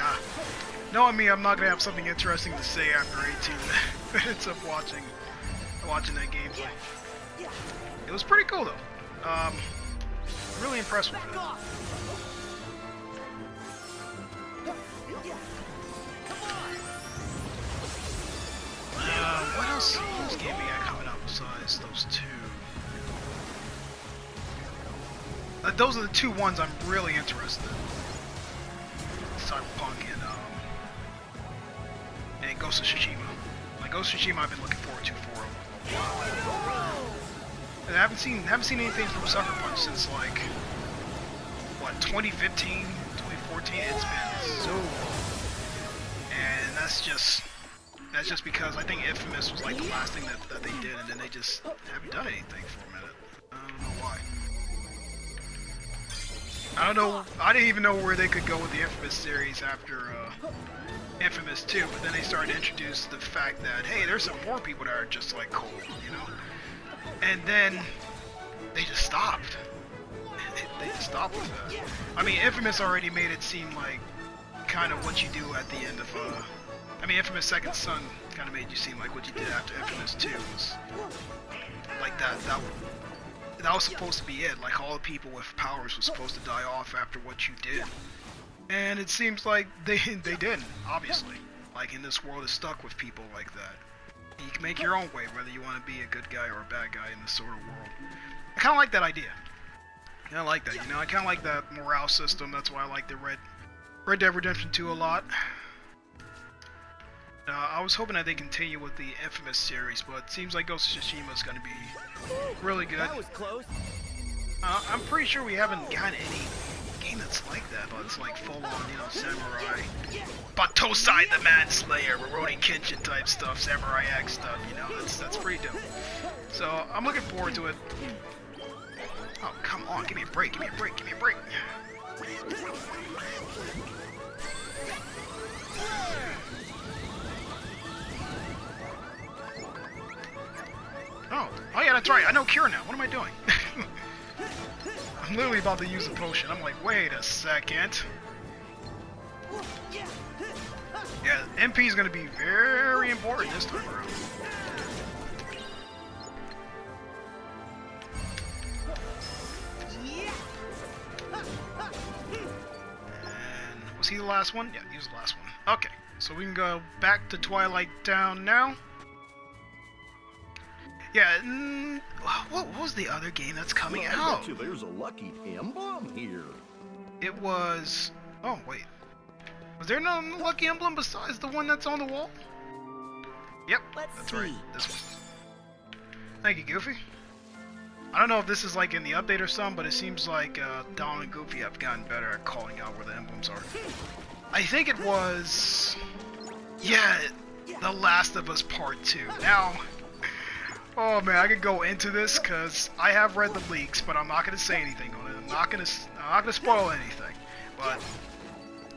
knowing me, I'm not going to have something interesting to say after 18 minutes of watching that gameplay. It was pretty cool though. Really impressed with it. What else game we got coming out besides those two? Those are the two ones I'm really interested in. Cyberpunk and Ghost of Tsushima. Like Ghost of Tsushima I've been looking forward to for a while. And I haven't seen anything from Sucker Punch since like what, 2015, 2014. It's been so long. And that's just because I think Infamous was like the last thing that they did, and then they just haven't done anything for a minute. I don't know why. I don't know. I didn't even know where they could go with the Infamous series after Infamous 2, but then they started to introduce the fact that, hey, there's some more people that are just like Cole, you know? And then they just stopped. They just stopped with that. I mean, Infamous already made it seem like kind of what you do at the end of I mean, Infamous Second Son kind of made you seem like what you did after Infamous 2 was like that was supposed to be it. Like all the people with powers was supposed to die off after what you did, and it seems like they didn't. Obviously, like in this world is stuck with people like that. You can make your own way, whether you want to be a good guy or a bad guy in this sort of world. I kind of like that idea. I like that. You know, I kind of like that morale system. That's why I like the Red Dead Redemption 2 a lot. I was hoping that they continue with the Infamous series, but it seems like Ghost of Tsushima is going to be really good. That was close. I'm pretty sure we haven't gotten any game that's like that, but it's like full-on, you know, samurai. Batosai the Manslayer, Rurouni Kenshin type stuff, Samurai X stuff, you know, that's pretty dope. So, I'm looking forward to it. Oh, come on, give me a break, give me a break, give me a break. Oh yeah, that's right. I know Cure now. What am I doing? I'm literally about to use a potion. I'm like, wait a second. Yeah, MP is going to be very important this time around. And was he the last one? Yeah, he was the last one. Okay, so we can go back to Twilight Town now. Yeah, what was the other game that's coming out? I bet you there's a lucky emblem here. It was... Oh, wait. Was there no lucky emblem besides the one that's on the wall? Yep, that's right. This one. Thank you, Goofy. I don't know if this is like in the update or something, but it seems like Donald and Goofy have gotten better at calling out where the emblems are. I think it was... Yeah, The Last of Us Part 2. Now... Oh man, I could go into this because I have read the leaks, but I'm not gonna say anything on it. I'm not gonna spoil anything. But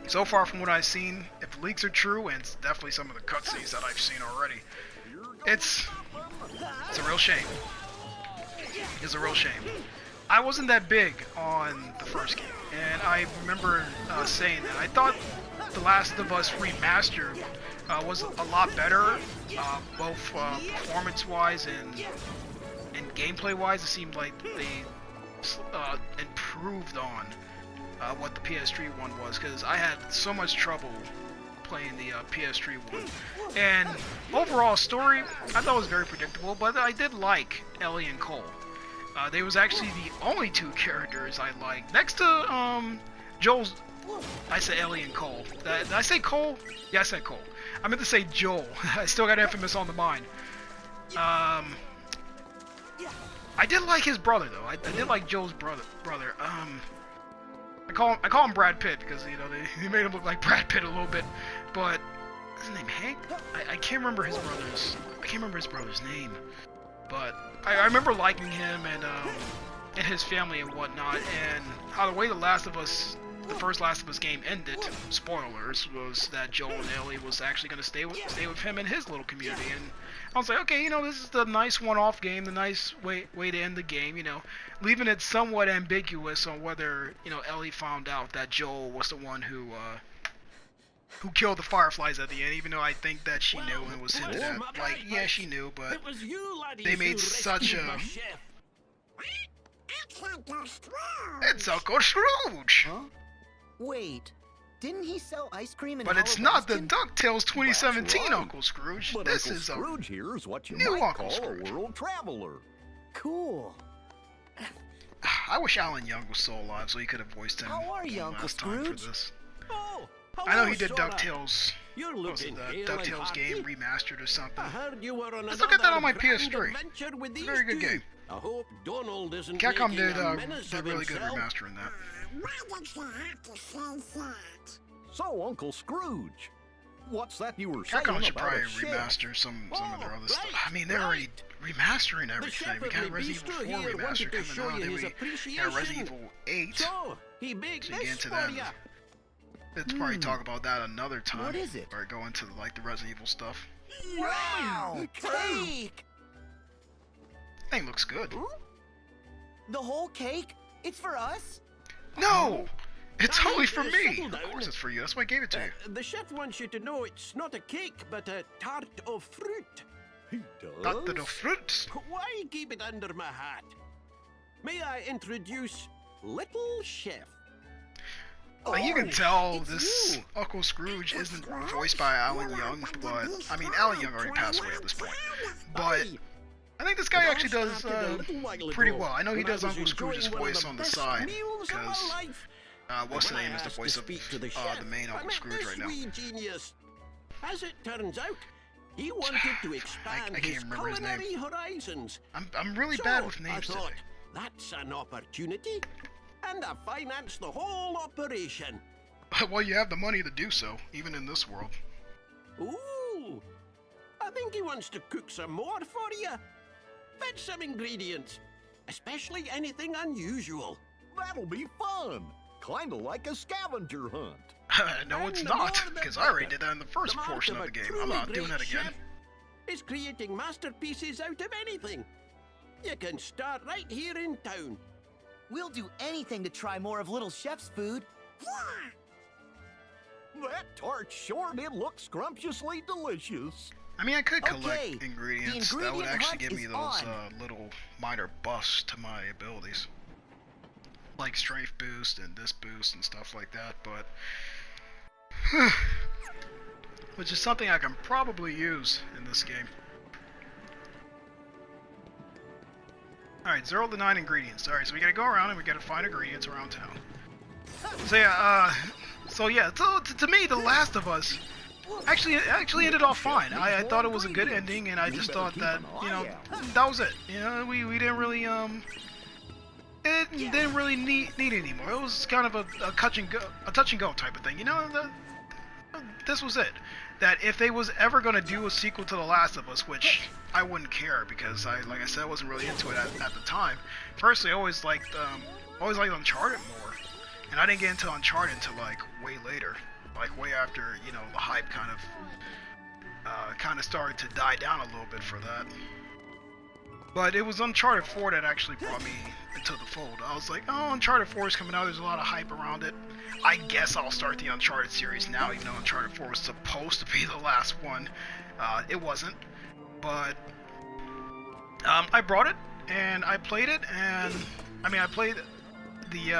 so far from what I've seen, if the leaks are true, and it's definitely some of the cutscenes that I've seen already, it's a real shame. It's a real shame. I wasn't that big on the first game, and I remember saying that I thought The Last of Us Remastered was a lot better, both performance-wise and gameplay-wise. It seemed like they improved on what the PS3 one was, because I had so much trouble playing the PS3 one. And overall story, I thought was very predictable, but I did like Ellie and Cole. They was actually the only two characters I liked. Next to Joel's, I said Ellie and Cole. Did I say Cole? Yeah, I said Cole. I meant to say Joel. I still got Infamous on the mind. I did like his brother though. I did like Joel's brother. I call him Brad Pitt because you know they made him look like Brad Pitt a little bit. But is his name Hank? I can't remember his brother's name. But I remember liking him and his family and whatnot, and how the way the first Last of Us game ended, spoilers, was that Joel and Ellie was actually going to stay with him and his little community, and I was like, okay, you know, this is the nice one-off game, the nice way to end the game, you know, leaving it somewhat ambiguous on whether, you know, Ellie found out that Joel was the one who killed the Fireflies at the end, even though I think that she knew and was hinted at. Like, yeah, she knew, but they made such a... It's Uncle Scrooge! Huh? Wait, didn't he sell ice cream in But it's not the DuckTales 2017 right. Uncle Scrooge. But This Uncle is Scrooge here is what you new might Uncle call Scrooge. a world traveler. Cool. I wish Alan Young was still alive so he could have voiced him How are you, one Uncle last time for Scrooge? this. Oh, I know he did DuckTales. You're What was it, looking the hale and DuckTales game hearty. remastered or something. I heard you were on Let's look at that on my another grand PS3. adventure with It's a these very good two. game. I hope Donald isn't Capcom making did a menace of really good himself. remastering that. Why did you have to say that? So, Uncle Scrooge, what's that you were saying Capcom should about probably a chef? remaster some of their Oh, other stuff. right, I mean, they're already remastering The everything. chef We of got the Resident bistro Evil 4 here wanted remaster to show coming out. you Then his we got appreciation. Resident Evil 8. So, he baked So you get this into for that. ya. Let's probably talk about that another time. What is it? Or go into like the Resident Evil stuff. Wow! Cake! Thing looks good. The whole cake? It's for us? No! It's Now, only for me! settle Of down. course it's for you, that's why I gave it to you. The chef wants you to know it's not a cake, but a tart of fruit. He does? Not the fruits. Why keep it under my hat? May I introduce Little Chef? Like, you can tell it's this you. Uncle Scrooge isn't voiced by Alan Young, but I mean, Alan Young already passed away at this point. But I think this guy actually does pretty well. I know he does Uncle Scrooge's voice on the side, because what's the name is the voice of the main Uncle Scrooge right now. Genius. As it turns out, he wanted to expand I can't his remember his name. culinary horizons. I'm really bad with names I thought, today. that's an opportunity, and I financed the whole operation. Well, you have the money to do so, even in this world. Ooh, I think he wants to cook some more for you. Fetch some ingredients, especially anything unusual. That'll be fun. Kinda like a scavenger hunt. No, it's And the not, more the because I already better. did that in the first The mark portion of a the game. truly I'm not doing great that again. chef is creating masterpieces out of anything. You can start right here in town. We'll do anything to try more of Little Chef's food. That tart sure did look scrumptiously delicious. I mean, I could collect Okay, the ingredients that would ingredient actually hunt give me is those on. little minor buffs to my abilities. Like strength boost and this boost and stuff like that, but... which is something I can probably use in this game. Alright, 0 to 9 ingredients. Alright, so we gotta go around and we gotta find ingredients around town. So yeah, to me, The Last of Us actually ended off fine. I thought it was a good ending, and I just thought that, you know, that was it. You know, we didn't really, it didn't really need it anymore. It was kind of a touch and go type of thing. You know, this was it. That if they was ever gonna do a sequel to The Last of Us, which I wouldn't care because like I said, I wasn't really into it at the time. Personally, I always liked Uncharted more, and I didn't get into Uncharted until like way later, like way after, you know, the hype kind of started to die down a little bit for that. But it was Uncharted 4 that actually brought me into the fold. I was like, oh, Uncharted 4 is coming out, there's a lot of hype around it. I guess I'll start the Uncharted series now, even though Uncharted 4 was supposed to be the last one. It wasn't. But I brought it, and I played it, and I mean, I played the,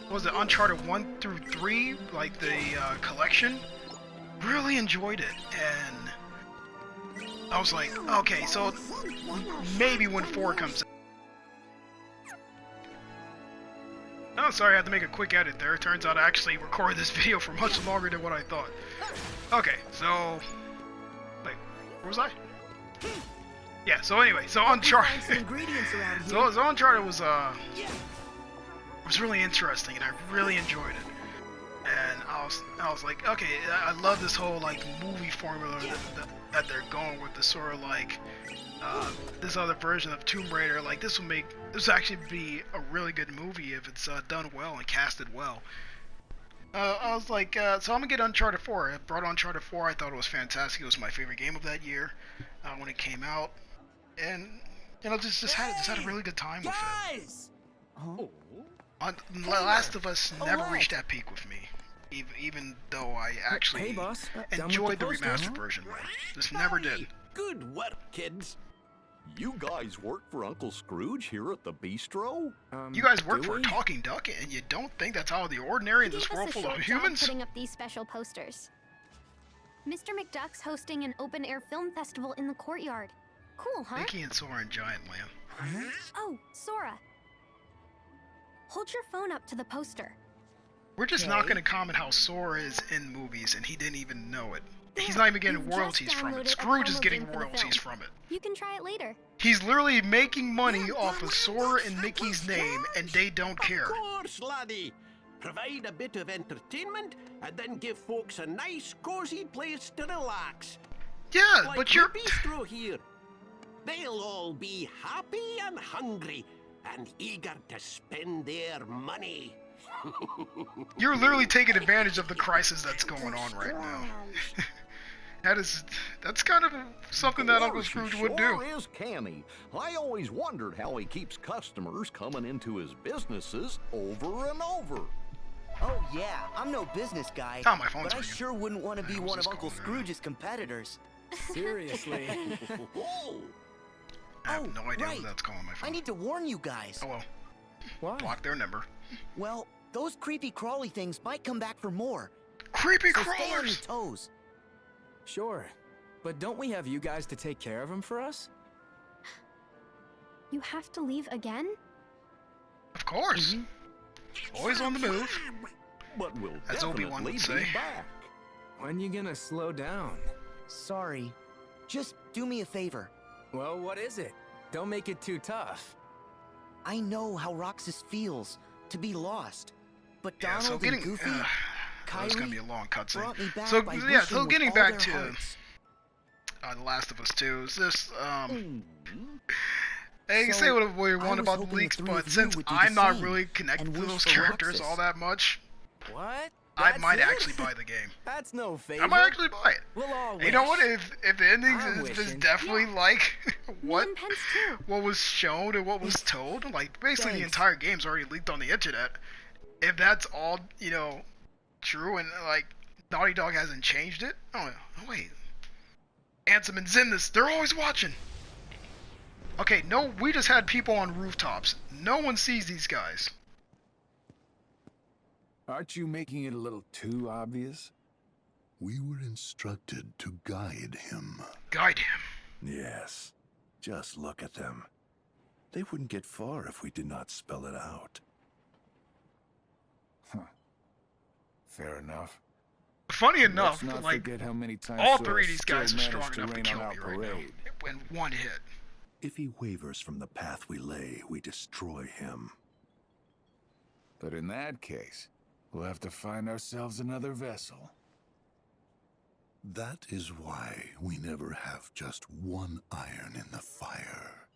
what was it, Uncharted 1 through 3, like the collection. Really enjoyed it, and I was like, okay, so maybe when 4 comes out, Oh, sorry, I had to make a quick edit there. Turns out I actually recorded this video for much longer than what I thought. Okay, so... Wait, where was I? Yeah, so anyway, so Uncharted... so Uncharted was really interesting, and I really enjoyed it. And I was like, okay, I love this whole, like, movie formula that they're going with, this sort of, like... this other version of Tomb Raider. Like, this will actually be a really good movie if it's done well and casted well. I was like, so I'm gonna get Uncharted 4. I brought Uncharted 4. I thought it was fantastic. It was my favorite game of that year when it came out, and you know, just had a really good time with it. The Last of Us never reached that peak with me, even though I actually enjoyed the remastered version more. Just never did. Good work, kids. You guys work for Uncle Scrooge here at the bistro? You guys work for a talking duck, and you don't think that's out of the ordinary in this world full of humans? Putting up these special posters. Mr. McDuck's hosting an open-air film festival in the courtyard. Cool, huh? Mickey and Sora in Giant Land. Oh, Sora. Hold your phone up to the poster. We're just not going to comment how Sora is in movies, and he didn't even know it. He's not even getting royalties from it. Scrooge is getting royalties from it. You can try it later. He's literally making money off of Sora and Mickey's name, and they don't care. Of course, laddie. Provide a bit of entertainment, and then give folks a nice, cozy place to relax. Yeah, like but you're... bistro here. They'll all be happy and hungry, and eager to spend their money. You're literally taking advantage of the crisis that's going on right now. That's kind of something that Uncle Scrooge would do. Sure is canny. I always wondered how he keeps customers coming into his businesses over and over. Oh yeah, I'm no business guy, oh, my phone's but I ringing. sure wouldn't want to be one of Uncle Scrooge's competitors. Seriously. I have no idea who that's calling my phone. I need to warn you guys. Oh well. Why? Block their number. Well, those creepy crawly things might come back for more. Creepy so stay on your crawlers! toes. Sure, but don't we have you guys to take care of him for us? You have to leave again? Of course. Always on the move. But we'll As Obi-Wan would say. back. When you gonna slow down? Sorry. Just do me a favor. Well, what is it? Don't make it too tough. I know how Roxas feels to be lost, but Yeah, Donald so getting... and Goofy, it's gonna be a long cutscene. brought me back So by yeah, so wishing getting with all back their to hearts. The Last of Us 2, is this Mm. you can So, say what you I want was about the hoping leaks, the three but of you since would do I'm the not same really connected and to wish those for characters Roxas. all that much, What? I That's might it? actually buy the game. That's no favor. I might actually buy it. We'll all And you know wish. what? If the ending I'm is wishing. definitely like what Me and Pence too. what was shown and what was told, like basically the Thanks. entire game's already leaked on the internet. If that's all, you know, true and like Naughty Dog hasn't changed it. Oh wait. Ansem and Zimnus, they're always watching. Okay, no, we just had people on rooftops. No one sees these guys. Aren't you making it a little too obvious? We were instructed to guide him. Guide him. Yes. Just look at them. They wouldn't get far if we did not spell it out. Huh. Fair enough. Funny enough, Let's not like forget how many times all Sora three of these guys are still strong enough managed to rain kill on me our right now. parade. In one hit. If he wavers from the path we lay, we destroy him. But in that case, we'll have to find ourselves another vessel. That is why we never have just one iron in the fire.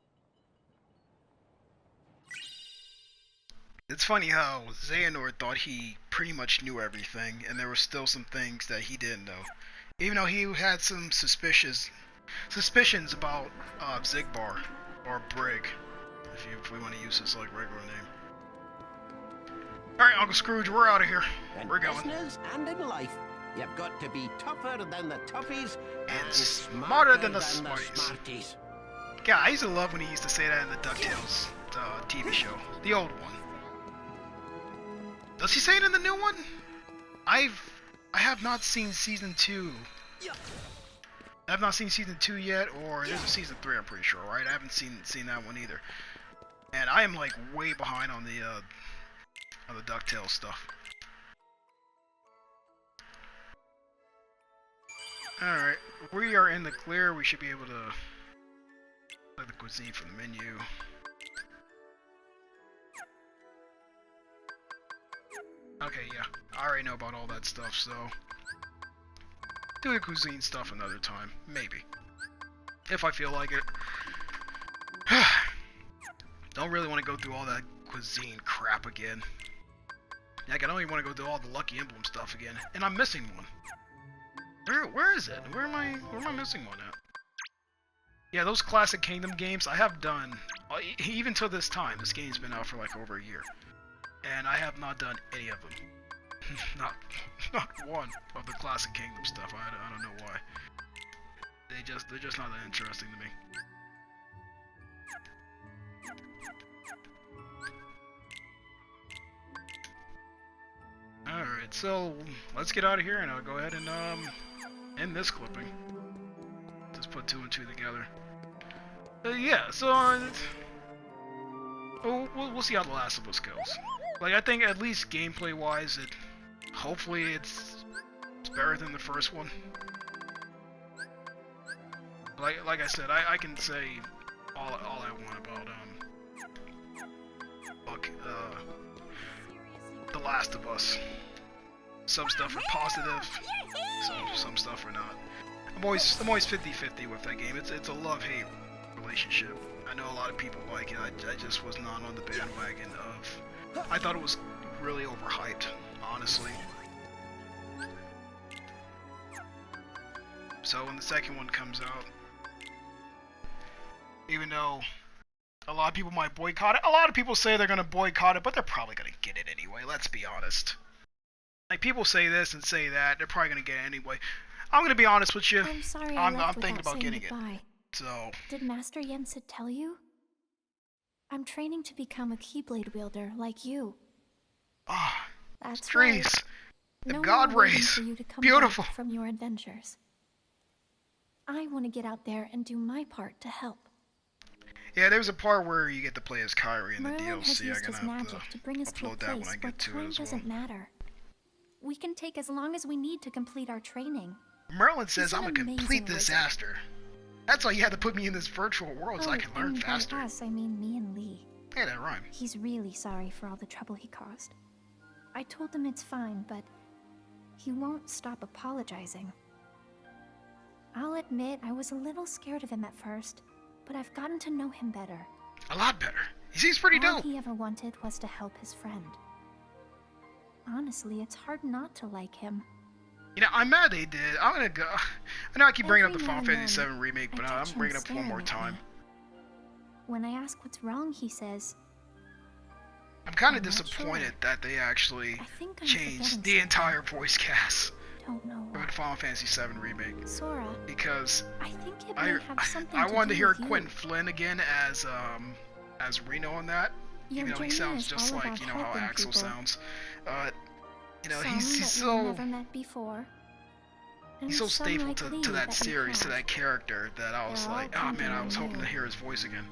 It's funny how Xehanort thought he pretty much knew everything, and there were still some things that he didn't know. Even though he had some suspicions about Zigbar, or Brig, if we want to use his like regular name. Alright, Uncle Scrooge, we're out of here. In We're going. business and in life, you've got to be tougher than the toughies And and smarter than the smarties. smarties. Yeah, I used to love when he used to say that in the DuckTales TV show. The old one. Does he say it in the new one? I have not seen season 2. I have not seen season 2 yet, or there's a season 3 I'm pretty sure, right? I haven't seen that one either. And I am like way behind on the of the DuckTales stuff. Alright, we are in the clear. We should be able to play the cuisine from the menu. Okay, yeah, I already know about all that stuff, so do the cuisine stuff another time, maybe, if I feel like it. Don't really want to go through all that cuisine crap again. Like, I don't even want to go through all the Lucky Emblem stuff again, and I'm missing one. Where is it? Where am I missing one at? Yeah, those classic Kingdom games I have done, even to this time. This game's been out for like over a year, and I have not done any of them. not one of the classic Kingdom stuff. I don't know why. They're just not that interesting to me. Alright, so let's get out of here and I'll go ahead and end this clipping. Just put 2 and 2 together. Yeah, so we'll see how The Last of Us goes. Like, I think at least gameplay wise, hopefully it's better than the first one. Like I said, I can say all I want about The Last of Us. Some stuff are positive, some stuff are not. I'm always 50-50 with that game. It's a love-hate relationship. I know a lot of people like it. I just was not on the bandwagon of. I thought it was really overhyped, honestly. So when the second one comes out, even though a lot of people might boycott it, a lot of people say they're gonna boycott it, but they're probably gonna get it anyway. Let's be honest. Like, people say this and say that, they're probably gonna get it anyway. I'm gonna be honest with you. I'm sorry I'm I left thinking without about getting goodbye. it. So. Did Master Yensid tell you? I'm training to become a Keyblade wielder like you. Ah, that's trees. Right. The No God more waiting rays. for you to come Beautiful. back from your adventures. I want to get out there and do my part to help. Yeah, there's a part where you get to play as Kyrie in the Merlin has DLC. used I'm his gonna have magic to to bring us to a upload that when place I where get to it time as well. doesn't matter. We can take as long as we need to complete our training. Merlin says He's I'm an a complete amazing wizard. disaster. That's why you had to put me in this virtual world so I can learn and faster. by us, I mean me and Lee. Hey, that rhyme. He's really sorry for all the trouble he caused. I told him it's fine, but he won't stop apologizing. I'll admit I was a little scared of him at first, but I've gotten to know him better. A lot better. He seems pretty All dope. he ever wanted was to help his friend. Honestly, it's hard not to like him. You know, I'm mad they did. I'm gonna go. I know I keep bringing up the Every now Final and Fantasy then, VII remake, but I I'm catch him bringing it up one staring more at time. me. When I ask what's wrong, he says, I'm kind of I'm not disappointed sure. that they actually I think I'm changed forgetting the something. entire voice cast Don't know for why. the Final Fantasy VII remake Sora, because I think it may have something I to wanted to do hear with you. Quentin Flynn again as Reno on that. Your Even though he journey sounds is just all like, about you know, how helping Axel people. sounds. You know, Some he's that you've so never met before. And he's so some staple like to Lee that we series, to have. that character, that I was They're all like, oh man, I was hoping to new. hear his voice again.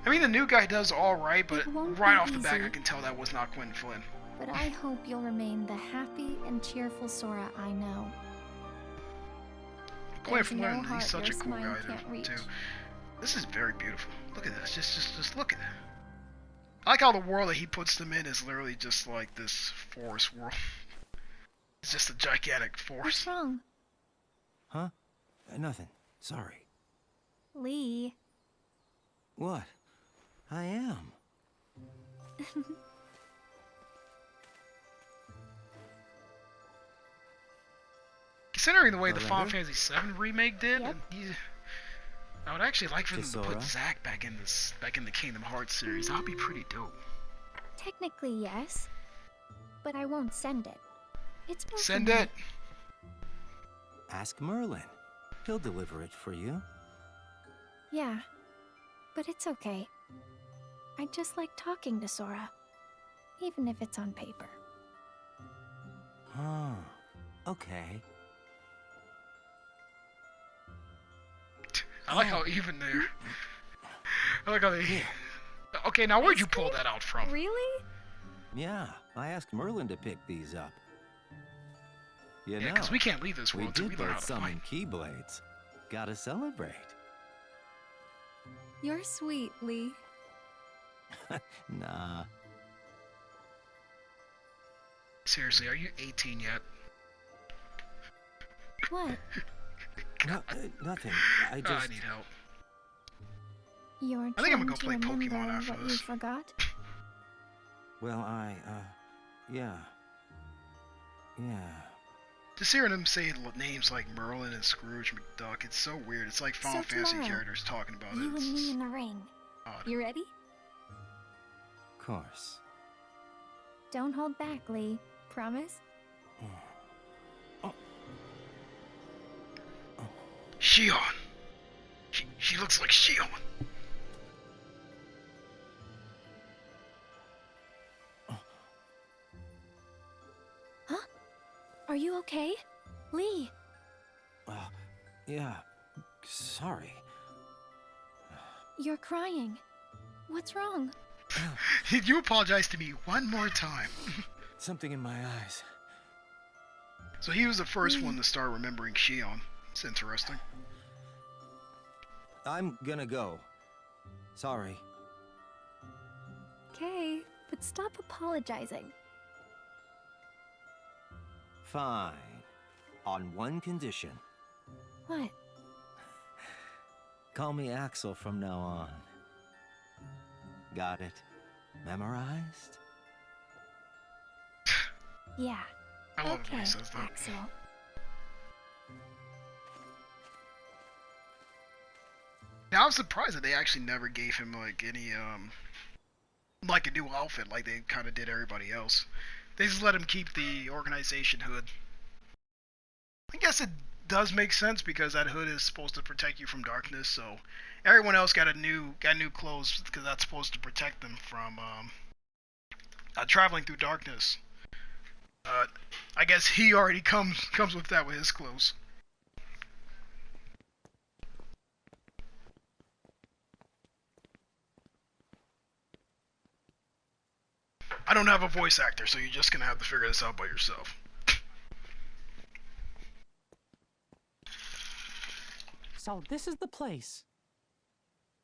I mean, the new guy does all right, but It won't right be off the bat, easy. I can tell that was not Quentin Flynn. But I hope you'll remain the happy and cheerful Sora I know. Quentin There's no Flynn, heart he's such a your cool smile guy can't reach. too. This is very beautiful. Look at this. Just look at it. I like how the world that he puts them in is literally just like this forest world. It's just a gigantic forest. What's wrong? Huh? Nothing. Sorry. Lee. What? I am. Considering the way the Final Surrender? Fantasy VII remake did, Yep. I would actually like for them to Sora? put Zack back in the Kingdom Hearts series. That'd be pretty dope. Technically, yes. But I won't send it. It's more Send for me. it. Ask Merlin. He'll deliver it for you. Yeah. But it's okay. I just like talking to Sora. Even if it's on paper. Huh. Okay. I like how even there. I like how they. Okay, now where'd you pull that out from? Really? Yeah, I asked Merlin to pick these up. You Yeah, know, because we can't leave this we world till did we learn how both to fight. summon Keyblades. Gotta celebrate. You're sweet, Lee. Nah. Seriously, are you 18 yet? What? Nothing. I Oh, just... I need help. You're I think I'm gonna go trying play to Pokemon remember after what this. you forgot? Well, yeah. Yeah. Just hearing him say names like Merlin and Scrooge McDuck, it's so weird. It's like Final Fantasy tomorrow, characters talking about You it. and me in the ring. Odd. You ready? Of course. Don't hold back, Lee. Promise? Shion! She looks like Shion! Huh? Are you okay? Lee! Yeah. Sorry. You're crying. What's wrong? You apologize to me one more time. Something in my eyes. So he was the first one to start remembering Shion. It's interesting. I'm gonna go. Sorry. Okay, but stop apologizing. Fine. On one condition. What? Call me Axel from now on. Got it? Memorized? Yeah. I love okay, when he says that. Axel. Now I'm surprised that they actually never gave him like any like a new outfit like they kind of did everybody else. They just let him keep the organization hood. I guess it does make sense because that hood is supposed to protect you from darkness. So everyone else got new clothes because that's supposed to protect them from traveling through darkness. I guess he already comes with that with his clothes. I don't have a voice actor, so you're just gonna have to figure this out by yourself. So this is the place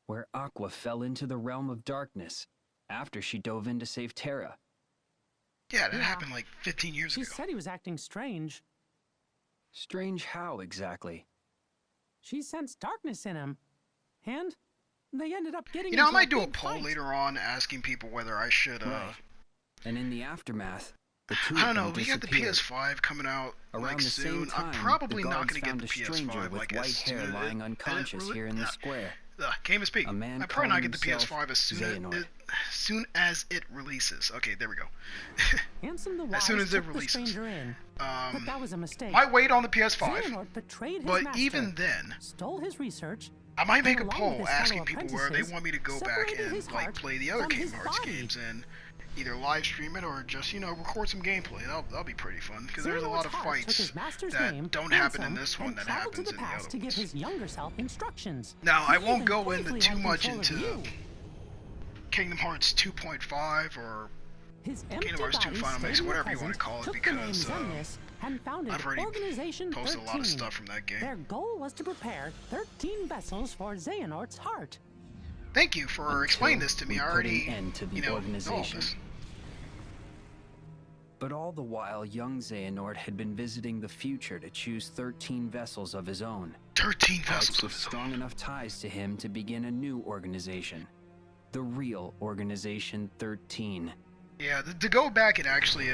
where Aqua fell into the realm of darkness after she dove in to save Terra. Yeah, that happened like 15 years ago. She said he was acting strange. Strange how, exactly? She sensed darkness in him. And they ended up getting You know, I into might do a big poll fight. later on asking people whether I should, Right. And in the aftermath, the two I don't of them know, we got the disappeared. PS5 coming out Around like the soon. same time, I'm probably the not guards gonna get found the a stranger PS5 with like white as hair soon lying unconscious here in the square. Game of Speak. A man I probably not get the calling himself PS5 as soon as it releases. Okay, there we go. Handsome the As soon Wise as it took the releases. stranger in, but that was a mistake. Might wait on the PS5. Xehanort betrayed his But master, even then, stole his research. I might make a and along poll with his asking fellow people where they apprentices, want me to go back separated and his like heart play the other from his Kingdom Hearts body. games and either live stream it or just, you know, record some gameplay. That'll be pretty fun because there's a lot of Xehanort's heart took fights his master's that name, don't happen in Ansem, this one and that traveled happens to the in the past other to give ones. his younger self instructions. Now, I He won't even go into briefly too had much control of into you. Kingdom Hearts 2.5 or His Kingdom Hearts 2 empty Final body Mix, stayed whatever you present, want to call it, took the name because Xemnas, and founded I've already Organization posted 13. a lot of stuff from that game. Their goal was to prepare 13 vessels for Xehanort's heart. Thank you for explaining this to me. I already, end to the you know all organization. this. But all the while, young Xehanort had been visiting the future to choose 13 vessels of his own. 13 Hearts vessels with strong enough ties to him to begin a new organization. The real Organization 13. Yeah, to go back and actually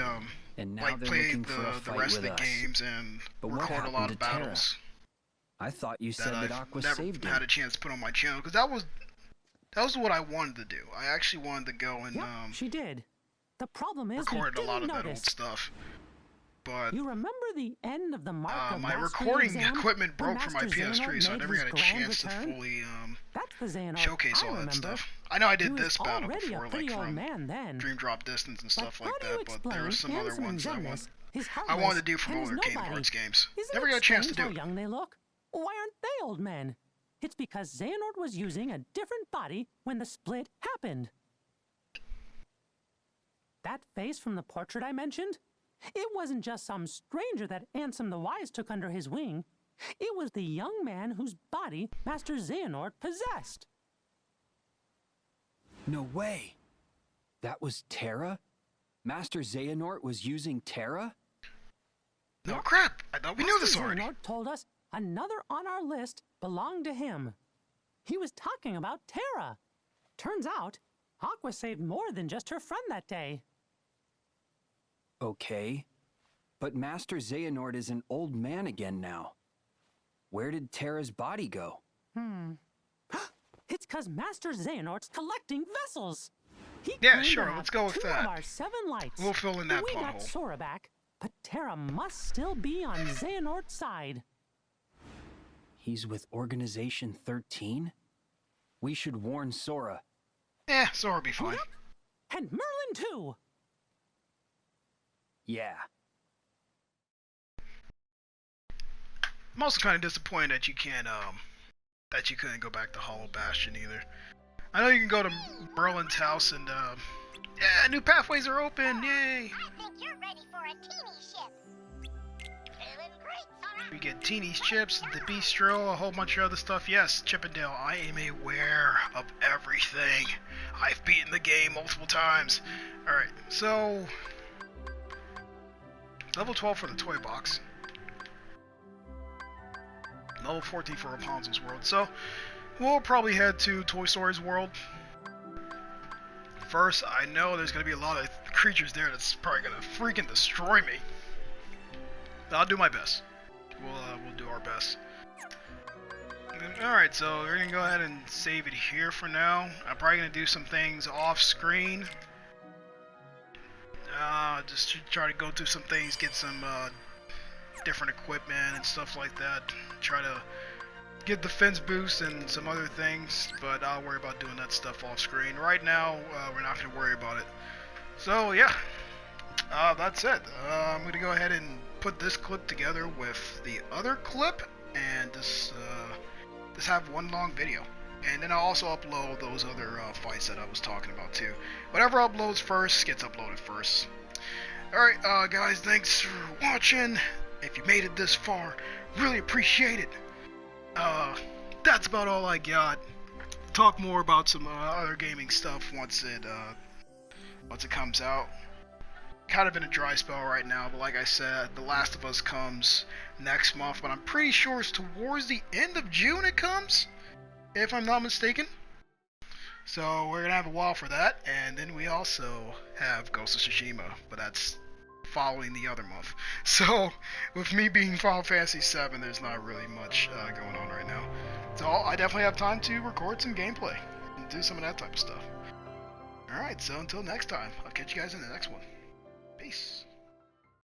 And now like they're play looking for a the fight rest of with the us. games and But what record a happened lot to of Terra? battles I thought you said that I've Aqua never saved him. had a chance to put on my channel because that was what I wanted to do. I actually wanted to go and She did. The problem is recorded we a lot of didn't that old notice. stuff. But You remember the end of the Mark of my Mastery recording exam equipment when broke from my Master PS3, Xehanort so I made never his got a grand chance to return? fully That's the Xehanort showcase I all that remember. stuff. I know I He did was this battle already before, a pretty like old from man then. Dream Drop Distance and stuff like how do you that, but there were explain some other Ansem and ones that Xemnas, his I wanted to do heartless from and his older Kingdom nobody? Hearts games. Isn't Never it got a chance to strange do how it. young they look? Why aren't they old men? It's because Xehanort was using a different body when the split happened. That face from the portrait I mentioned? It wasn't just some stranger that Ansem the Wise took under his wing. It was the young man whose body Master Xehanort possessed. No way. That was Terra? Master Xehanort was using Terra? No crap! I thought we knew this already. Xehanort told us another on our list belonged to him. He was talking about Terra. Turns out, Aqua saved more than just her friend that day. Okay, but Master Xehanort is an old man again now. Where did Terra's body go? It's 'cause Master Xehanort's collecting vessels. Yeah, sure, let's go with two that. Of our 7 lights. We'll fill in that We pothole. got Sora back, but Terra must still be on Xehanort's side. He's with Organization 13? We should warn Sora. Sora will be fine. Yep. And Merlin too. Yeah. I'm also kind of disappointed that you can't, that you couldn't go back to Hollow Bastion either. I know you can go to Merlin's house and, yeah, new pathways are open, yay! I think you're ready for a teeny ship. Doing great, Sora. We get Teeny's chips, the bistro, a whole bunch of other stuff. Yes, Chippendale, I am aware of everything. I've beaten the game multiple times. Alright, so... level 12 for the toy box. Level 14 for Rapunzel's world. So, we'll probably head to Toy Story's world. First, I know there's going to be a lot of creatures there that's probably going to freaking destroy me. But I'll do my best. We'll do our best. Alright, so we're going to go ahead and save it here for now. I'm probably going to do some things off screen. Just to try to go through some things, get some different equipment and stuff like that. Try to get defense boost and some other things, but I'll worry about doing that stuff off screen. Right now, we're not going to worry about it. So yeah, that's it. I'm going to go ahead and put this clip together with the other clip and just have one long video. And then I'll also upload those other fights that I was talking about too. Whatever uploads first gets uploaded first. Alright, guys, thanks for watching. If you made it this far, really appreciate it. That's about all I got. Talk more about some other gaming stuff once it comes out. Kind of in a dry spell right now, but like I said, The Last of Us comes next month, but I'm pretty sure it's towards the end of June it comes, if I'm not mistaken. So we're gonna have a while for that, and then we also have Ghost of Tsushima, but that's following the other month. So with me being Final Fantasy VII, there's not really much going on right now. So I definitely have time to record some gameplay and do some of that type of stuff. Alright, so until next time, I'll catch you guys in the next one. Peace.